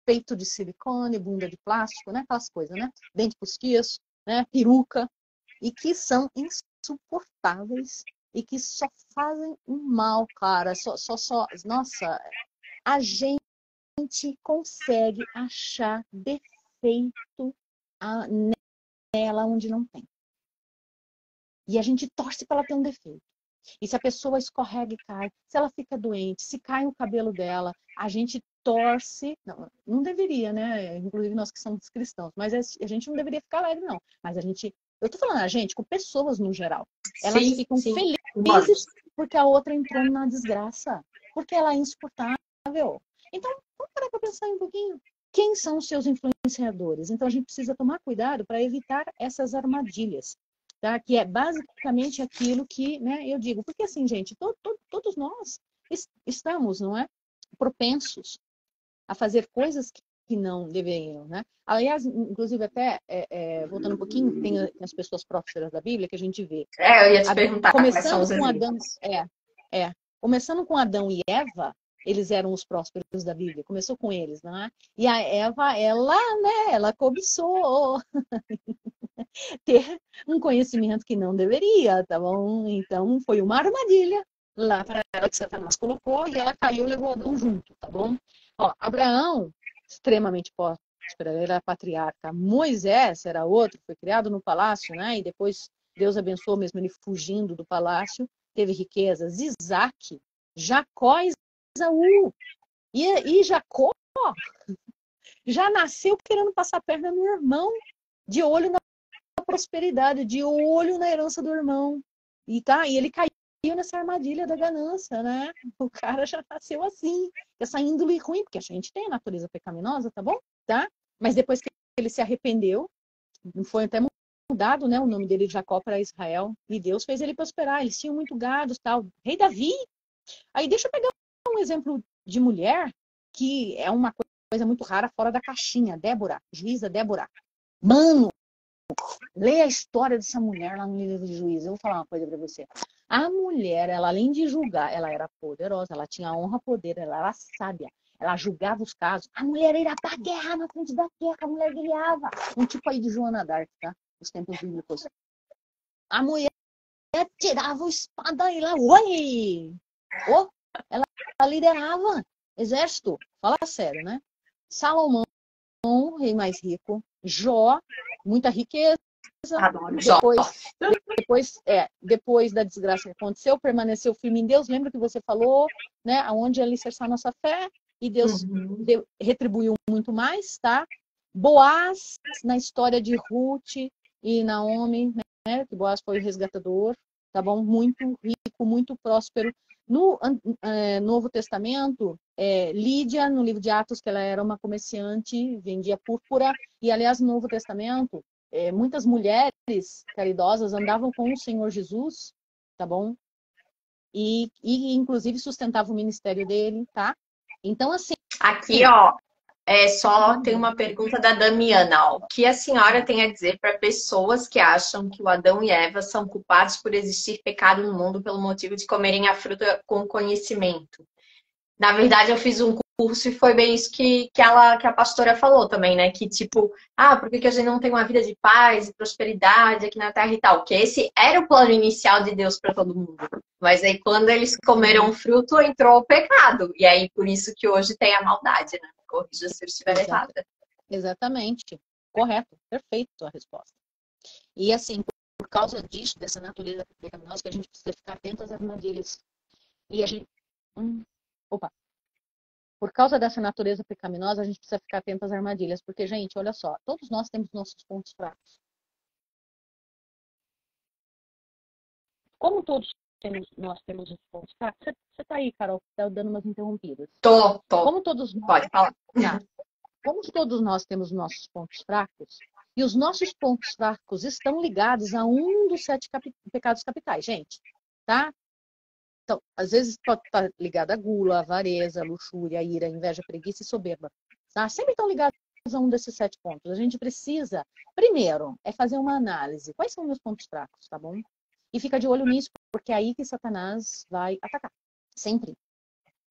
S2: Peito de silicone, bunda de plástico, né? Aquelas coisas, né? Dente postiço, né? Peruca. E que são insuportáveis e que só fazem um mal, cara. Nossa, a gente consegue achar defeito nela onde não tem. E a gente torce para ela ter um defeito. E se a pessoa escorrega e cai, se ela fica doente, se cai o cabelo dela, a gente torce. Não deveria, né? Inclusive nós que somos cristãos, mas a gente não deveria ficar alegre, não. Mas eu tô falando a gente, com pessoas no geral. Elas ficam felizes porque a outra entrou na desgraça, porque ela é insuportável. Então, vamos parar para pensar um pouquinho. Quem são os seus influenciadores? Então, a gente precisa tomar cuidado para evitar essas armadilhas. Tá? Que é basicamente aquilo que, né, eu digo, porque assim, gente, todos nós estamos, não é, propensos a fazer coisas que não deveriam, né? Aliás, inclusive até, voltando um pouquinho, tem as pessoas prósperas da Bíblia que a gente vê.
S1: Eu ia te perguntar
S2: começando com Adão, começando com Adão e Eva, eles eram os prósperos da Bíblia, começou com eles, não é? E a Eva, ela cobiçou ter um conhecimento que não deveria, tá bom? Então, foi uma armadilha lá para ela que Satanás colocou e ela caiu e levou Adão junto, tá bom? Ó, Abraão, extremamente próspero, ele era patriarca. Moisés era outro, foi criado no palácio, né? E depois Deus abençoou mesmo ele fugindo do palácio, teve riquezas. Isaac, Jacó e Esaú. E Jacó já nasceu querendo passar a perna no irmão, de olho na prosperidade, de olho na herança do irmão. E ele caiu nessa armadilha da ganância, né? O cara já nasceu assim, essa índole ruim, porque a gente tem a natureza pecaminosa, tá bom? Tá? Mas depois que ele se arrependeu, foi até mudado, né, o nome dele de Jacó para Israel, e Deus fez ele prosperar. Eles tinham muito gado, tal. Rei Davi. Aí deixa eu pegar um exemplo de mulher que é uma coisa muito rara fora da caixinha. Débora, juíza Débora. Mano, leia a história dessa mulher lá no livro de Juízes. Eu vou falar uma coisa para você. A mulher, ela além de julgar, ela era poderosa, ela tinha honra, poder, ela era sábia. Ela julgava os casos. A mulher ia pra guerra, na frente da guerra, a mulher guerreava. Um tipo aí de Joana d'Arc, tá? Os tempos bíblicos. A mulher tirava o espada e lá, oi! Oh, ela liderava exército. Fala sério, né? Salomão, rei mais rico. Jó, muita riqueza.
S1: Adoro
S2: Depois da desgraça que aconteceu, permaneceu firme em Deus. Lembra que você falou, né? Aonde alicerçar nossa fé? e Deus
S1: Uhum.
S2: retribuiu muito mais, tá? Boaz, na história de Ruth e Naomi, né? Que Boaz foi o resgatador, tá bom? Muito rico, muito próspero. No Novo Testamento, Lídia, no livro de Atos, que ela era uma comerciante, vendia púrpura, e aliás, no Novo Testamento, muitas mulheres caridosas andavam com o Senhor Jesus, tá bom? E inclusive sustentavam o ministério dele, tá? Então, assim,
S1: Aqui, ó, só tem
S2: uhum.
S1: uma pergunta da Damiana, ó. O que a senhora tem a dizer para pessoas que acham que o Adão e Eva são culpados por existir pecado no mundo pelo motivo de comerem a fruta com conhecimento? Na verdade, eu fiz um curso e foi bem isso que a pastora falou também, né? Que tipo, por que a gente não tem uma vida de paz e prosperidade aqui na Terra e tal? Que esse era o plano inicial de Deus para todo mundo. Mas aí, quando eles comeram o fruto, entrou o pecado. E aí, por isso que hoje tem a maldade, né? Corrija se eu estiver errada.
S2: Exatamente. Correto. Perfeito a resposta. E assim, por causa disso, dessa natureza pecaminosa, que a gente precisa ficar atento às armadilhas. E a gente. Opa! Por causa dessa natureza pecaminosa, a gente precisa ficar atento às armadilhas. Porque, gente, olha só, todos nós temos nossos pontos fracos. Como todos nós temos os pontos fracos, você tá aí, Carol, tá dando umas interrompidas.
S1: Tô.
S2: Como todos nós.
S1: Pode falar.
S2: Tá. Como todos nós temos nossos pontos fracos, e os nossos pontos fracos estão ligados a um dos 7 pecados capitais, gente, tá? Então, às vezes pode estar ligado a gula, avareza, luxúria, ira, inveja, preguiça e soberba, tá? Sempre estão ligados a um desses 7 pontos. A gente precisa, primeiro, fazer uma análise. Quais são meus pontos fracos, tá bom? E fica de olho nisso, porque é aí que Satanás vai atacar. Sempre.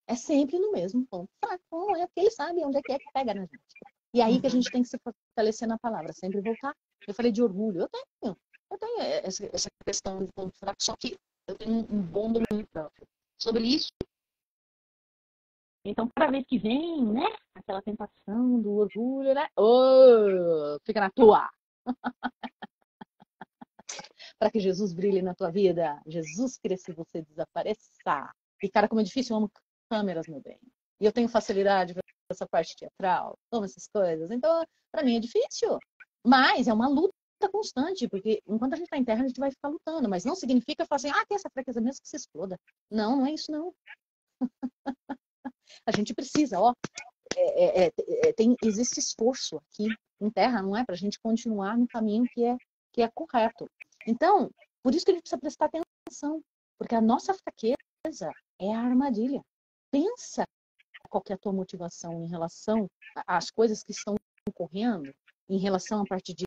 S2: É sempre no mesmo ponto fraco. É porque ele sabe onde é que pega na gente. E aí que a gente tem que se fortalecer na palavra, sempre voltar. Eu falei de orgulho. Eu tenho essa questão de ponto fraco, só que eu tenho um bom domínio próprio sobre isso. Então, cada vez que vem, né, aquela tentação do orgulho, né, fica na tua. Para que Jesus brilhe na tua vida. Jesus cresça e você desapareça. E, cara, como é difícil, eu amo câmeras, meu bem. E eu tenho facilidade para essa parte teatral, amo essas coisas. Então, para mim é difícil. Mas é uma luta constante, porque enquanto a gente está em terra, a gente vai ficar lutando. Mas não significa falar assim, tem essa fraqueza mesmo que se exploda. Não, não é isso, não. A gente precisa, existe esforço aqui em terra, não é? Para a gente continuar no caminho que é correto. Então, por isso que a gente precisa prestar atenção. Porque a nossa fraqueza é a armadilha. Pensa qual que é a tua motivação em relação às coisas que estão ocorrendo, em relação à parte de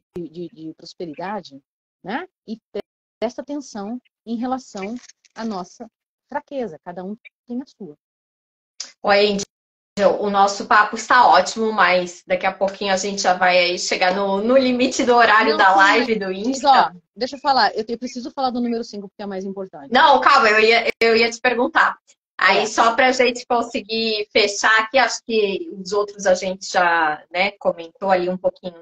S2: prosperidade, né? E presta atenção em relação à nossa fraqueza. Cada um tem a sua.
S1: Oi, o nosso papo está ótimo, mas daqui a pouquinho a gente já vai aí chegar no limite do horário da live do Insta.
S2: Mas, deixa eu falar, eu preciso falar do número 5, porque é mais importante.
S1: Não, calma, eu ia te perguntar. Aí, só para a gente conseguir fechar aqui, acho que os outros a gente já, né, comentou ali um pouquinho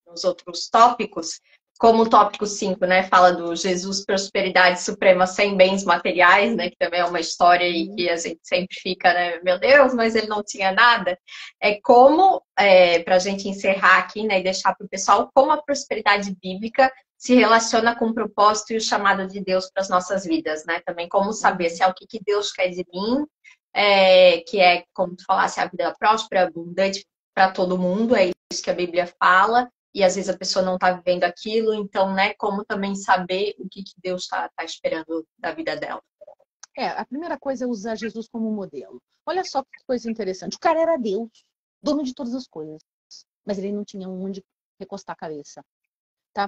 S1: nos outros tópicos. Como o tópico 5, né, fala do Jesus Prosperidade Suprema sem bens materiais, né, que também é uma história aí que a gente sempre fica, né, meu Deus, mas ele não tinha nada. Para a gente encerrar aqui, né, e deixar para o pessoal, como a prosperidade bíblica se relaciona com o propósito e o chamado de Deus para as nossas vidas, né? Também como saber se é o que Deus quer de mim, que é, como tu falasse, a vida próspera, abundante para todo mundo, é isso que a Bíblia fala, e às vezes a pessoa não está vivendo aquilo, então, né, como também saber o que Deus está esperando da vida dela.
S2: A primeira coisa é usar Jesus como modelo. Olha só que coisa interessante. O cara era Deus, dono de todas as coisas, mas ele não tinha onde recostar a cabeça, tá?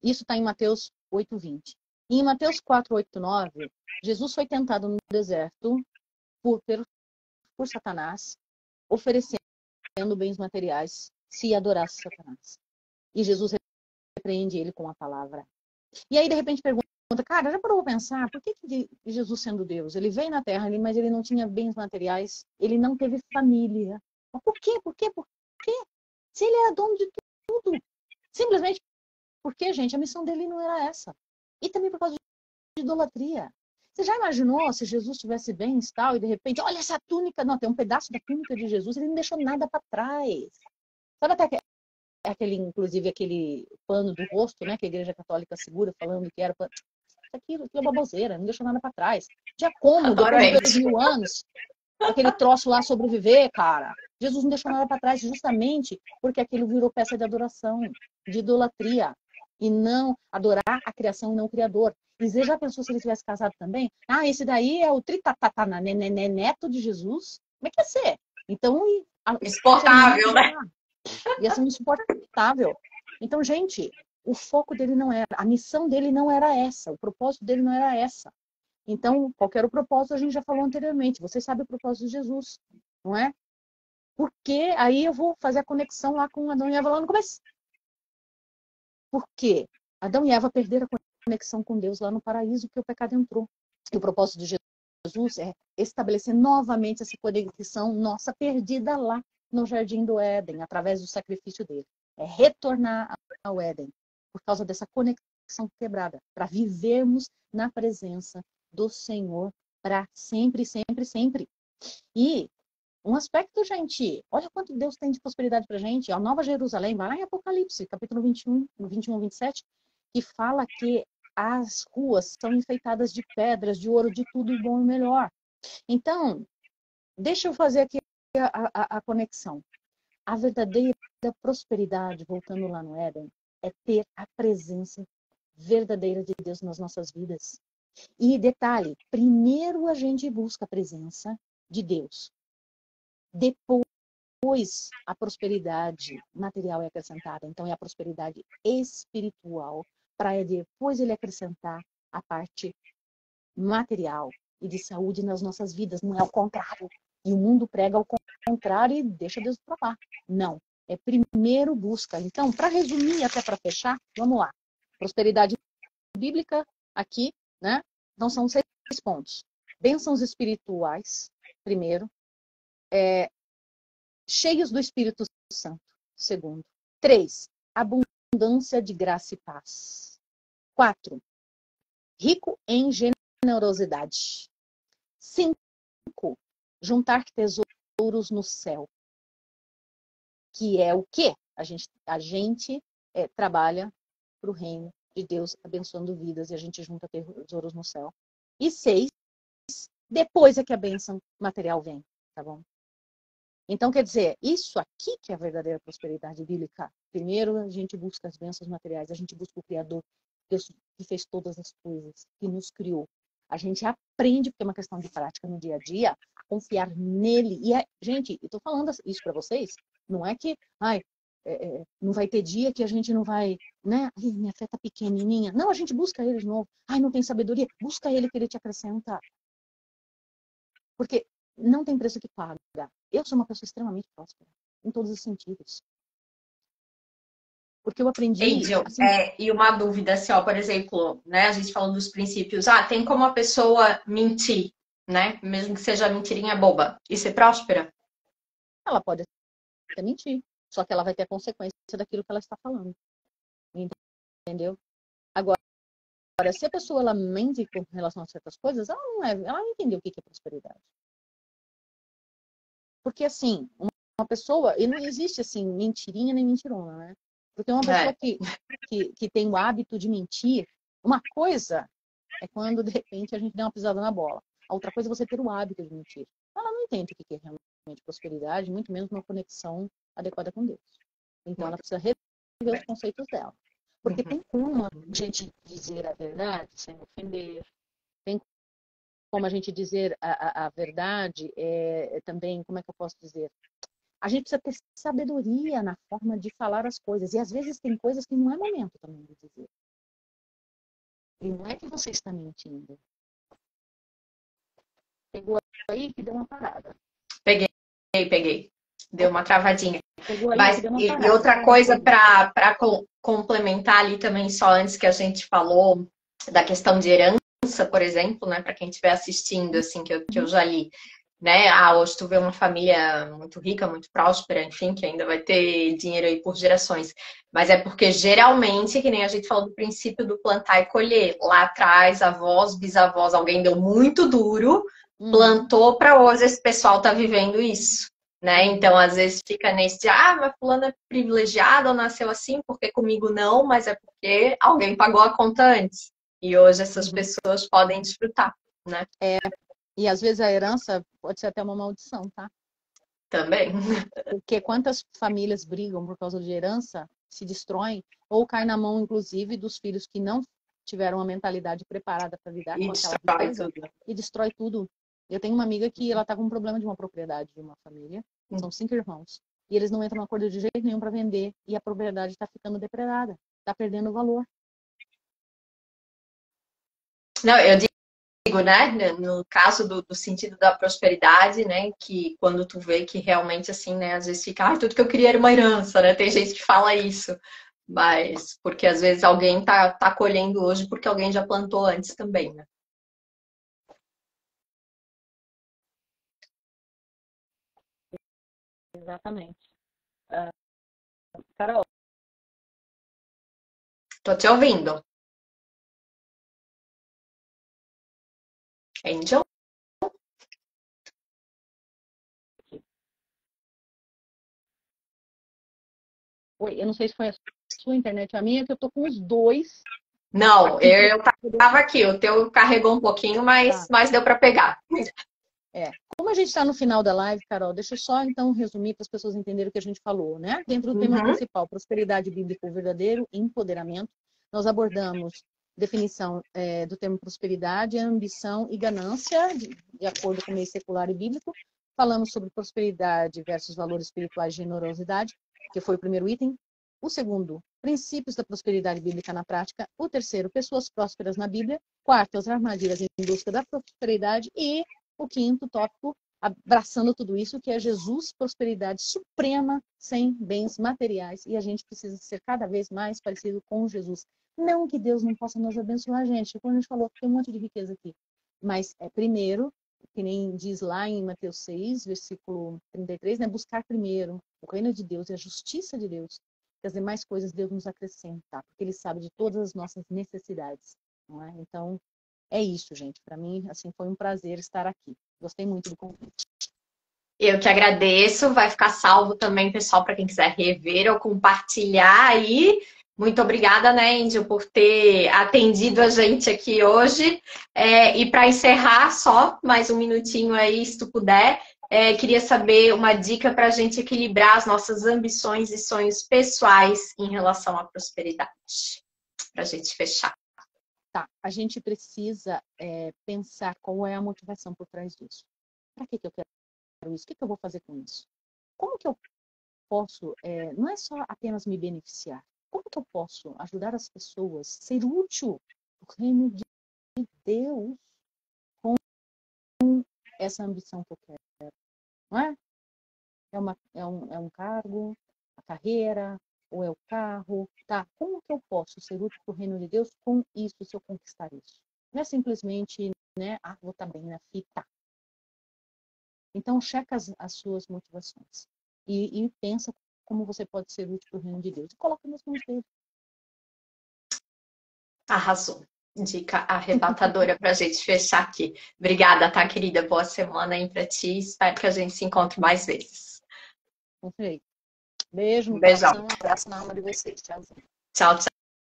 S2: Isso está em Mateus 8:20. E em Mateus 4:8-9, Jesus foi tentado no deserto por Satanás, oferecendo bens materiais se adorasse Satanás. E Jesus repreende ele com a palavra. E aí, de repente, pergunta, cara, já parou pra pensar, por que Jesus, sendo Deus, ele veio na Terra, mas ele não tinha bens materiais, ele não teve família? Mas por quê? Por quê? Por quê? Se ele era dono de tudo. Simplesmente porque, gente, a missão dele não era essa. E também por causa de idolatria. Você já imaginou se Jesus estivesse bem e tal, e de repente, olha essa túnica, não, tem um pedaço da túnica de Jesus, ele não deixou nada para trás. Sabe até inclusive aquele pano do rosto, né, que a Igreja Católica segura, falando que era pano. Aquilo é baboseira, não deixou nada para trás. Tinha como, depois de 2000 anos, aquele troço lá sobreviver, cara. Jesus não deixou nada para trás, justamente porque aquilo virou peça de adoração, de idolatria. E não adorar a criação e não o Criador. E você já pensou se ele tivesse casado também? Ah, esse daí é o neto de Jesus? Como é que ia ser? Então,
S1: insuportável, né?
S2: Ia ser insuportável. Então, gente, o foco dele não era, a missão dele não era essa, o propósito dele não era essa. Então, qual era o propósito, a gente já falou anteriormente. Você sabe o propósito de Jesus, não é? Porque aí eu vou fazer a conexão lá com Adão e Eva lá no começo. Por quê? Adão e Eva perderam a conexão com Deus lá no paraíso, porque o pecado entrou. E o propósito de Jesus é estabelecer novamente essa conexão nossa perdida lá no Jardim do Éden, através do sacrifício dele. É retornar ao Éden, por causa dessa conexão quebrada, para vivermos na presença do Senhor para sempre, sempre, sempre. E um aspecto, gente, olha quanto Deus tem de prosperidade para a gente. A Nova Jerusalém, vai lá em Apocalipse, capítulo 21, 21, 27, que fala que as ruas são enfeitadas de pedras, de ouro, de tudo bom e melhor. Então, deixa eu fazer aqui a conexão. A verdadeira prosperidade, voltando lá no Éden, é ter a presença verdadeira de Deus nas nossas vidas. E detalhe, primeiro a gente busca a presença de Deus. Depois a prosperidade material é acrescentada. Então é a prosperidade espiritual para depois ele acrescentar a parte material e de saúde nas nossas vidas. Não é o contrário. E o mundo prega ao contrário e deixa Deus para lá. Não. É primeiro busca. Então, para resumir, até para fechar, vamos lá. Prosperidade bíblica aqui, né? Então, são 6 pontos. Bênçãos espirituais, primeiro. Cheios do Espírito Santo, segundo. 3, abundância de graça e paz. 4, rico em generosidade. 5, juntar tesouros no céu. Que é o quê? A gente trabalha para o reino de Deus, abençoando vidas, e a gente junta tesouros no céu. E 6, depois é que a bênção material vem, tá bom? Então, quer dizer, isso aqui que é a verdadeira prosperidade bíblica. Primeiro, a gente busca as bênçãos materiais, a gente busca o Criador, Deus que fez todas as coisas, que nos criou. A gente aprende, porque é uma questão de prática no dia a dia, a confiar nele. E, gente, eu estou falando isso para vocês, não é que, não vai ter dia que a gente não vai, né? Ai, minha fé tá pequenininha. Não, a gente busca ele de novo. Ai, não tem sabedoria. Busca ele que ele te acrescenta. Porque não tem preço que paga. Eu sou uma pessoa extremamente próspera, em todos os sentidos. Porque eu aprendi...
S1: Angel,
S2: assim,
S1: e uma dúvida, assim, ó, por exemplo, né, a gente falando dos princípios, tem como a pessoa mentir, né, mesmo que seja mentirinha boba, e ser próspera?
S2: ela pode até mentir, só que ela vai ter a consequência daquilo que ela está falando. Entendeu? Agora, se a pessoa ela mente com relação a certas coisas, ela não entendeu o que é prosperidade. Porque, assim, uma pessoa... E não existe, assim, mentirinha nem mentirona, né? Porque uma pessoa que tem o hábito de mentir, uma coisa é quando, de repente, a gente dá uma pisada na bola. A outra coisa é você ter o hábito de mentir. Ela não entende o que é realmente prosperidade, muito menos uma conexão adequada com Deus. Então, ela precisa rever os conceitos dela. Porque tem como a gente dizer a verdade sem ofender. Tem como a gente dizer a verdade também, como é que eu posso dizer? A gente precisa ter sabedoria na forma de falar as coisas. E às vezes tem coisas que não é momento também de dizer. E não é que você está mentindo. Pegou aí que deu uma parada.
S1: Peguei. Deu uma travadinha.
S2: Pegou aí
S1: Mas,
S2: que deu uma
S1: e
S2: parada.
S1: outra coisa para complementar ali também, só antes que a gente falou da questão de herança, por exemplo, né, para quem estiver assistindo, assim, que eu já li. né? Hoje tu vê uma família muito rica, muito próspera, enfim, que ainda vai ter dinheiro aí por gerações. Mas é porque geralmente, que nem a gente falou do princípio do plantar e colher, lá atrás, avós, bisavós, alguém deu muito duro, plantou para hoje esse pessoal tá vivendo isso. Né? Então, às vezes fica nesse de, mas fulano é privilegiado ou nasceu assim, porque comigo não, mas é porque alguém pagou a conta antes. E hoje essas pessoas podem desfrutar, né?
S2: E às vezes a herança pode ser até uma maldição, tá?
S1: Também.
S2: Porque quantas famílias brigam por causa de herança, se destroem, ou cai na mão, inclusive, dos filhos que não tiveram uma mentalidade preparada para lidar com aquela riqueza e destrói tudo. Eu tenho uma amiga que ela tá com um problema de uma propriedade de uma família, são 5 irmãos, e eles não entram no acordo de jeito nenhum para vender, e a propriedade está ficando depredada, está perdendo valor.
S1: Não, eu digo, né, no caso do sentido da prosperidade, né, que quando tu vê que realmente assim, né, às vezes fica, tudo que eu queria era uma herança, né, tem gente que fala isso, mas porque às vezes alguém tá colhendo hoje porque alguém já plantou antes também, né.
S2: Exatamente. Carol.
S1: Tô te ouvindo. Angel?
S2: Oi, eu não sei se foi a sua internet ou a minha, que eu tô com os dois.
S1: Não, eu tava aqui, o teu carregou um pouquinho, mas deu para pegar.
S2: Como a gente está no final da live, Carol, deixa eu só então resumir para as pessoas entenderem o que a gente falou, né? Dentro do tema principal, prosperidade bíblica, o verdadeiro empoderamento, nós abordamos definição do termo prosperidade, ambição e ganância, de acordo com o meio secular e bíblico. Falamos sobre prosperidade versus valores espirituais e generosidade, que foi o primeiro item. O segundo, princípios da prosperidade bíblica na prática. O terceiro, pessoas prósperas na Bíblia. Quarto, as armadilhas em busca da prosperidade. E o quinto tópico, abraçando tudo isso, que é Jesus, prosperidade suprema, sem bens materiais. E a gente precisa ser cada vez mais parecido com Jesus. Não que Deus não possa nos abençoar, gente. Como a gente falou, tem um monte de riqueza aqui. Mas, primeiro, que nem diz lá em Mateus 6, versículo 33, né? Buscar primeiro o reino de Deus e a justiça de Deus. Que as demais coisas Deus nos acrescenta, porque Ele sabe de todas as nossas necessidades. Não é? Então, é isso, gente. Para mim, assim, foi um prazer estar aqui. Gostei muito do convite.
S1: Eu que agradeço. Vai ficar salvo também, pessoal, para quem quiser rever ou compartilhar aí. Muito obrigada, né, Índio, por ter atendido a gente aqui hoje. E para encerrar, só mais um minutinho aí, se tu puder, queria saber uma dica para a gente equilibrar as nossas ambições e sonhos pessoais em relação à prosperidade. Para a gente fechar.
S2: Tá, a gente precisa pensar qual é a motivação por trás disso. Para que eu quero isso? O que eu vou fazer com isso? Como que eu posso, não é só apenas me beneficiar, como que eu posso ajudar as pessoas, ser útil no reino de Deus com essa ambição que eu quero? Não é? É um cargo, a carreira, ou é o carro, tá? Como que eu posso ser útil para o reino de Deus com isso, se eu conquistar isso? Não é simplesmente, né, vou estar bem na fita. Então, checa as suas motivações e pensa como você pode ser útil para o reino de Deus. E coloca nas mãos dele.
S1: Arrasou. Dica arrebatadora para a gente fechar aqui. Obrigada, tá, querida? Boa semana aí para ti. Espero que a gente se encontre mais vezes.
S2: Beijo no
S1: Beijão.
S2: coração, um abraço na alma de vocês. Tchauzinho.
S1: Tchau, tchau.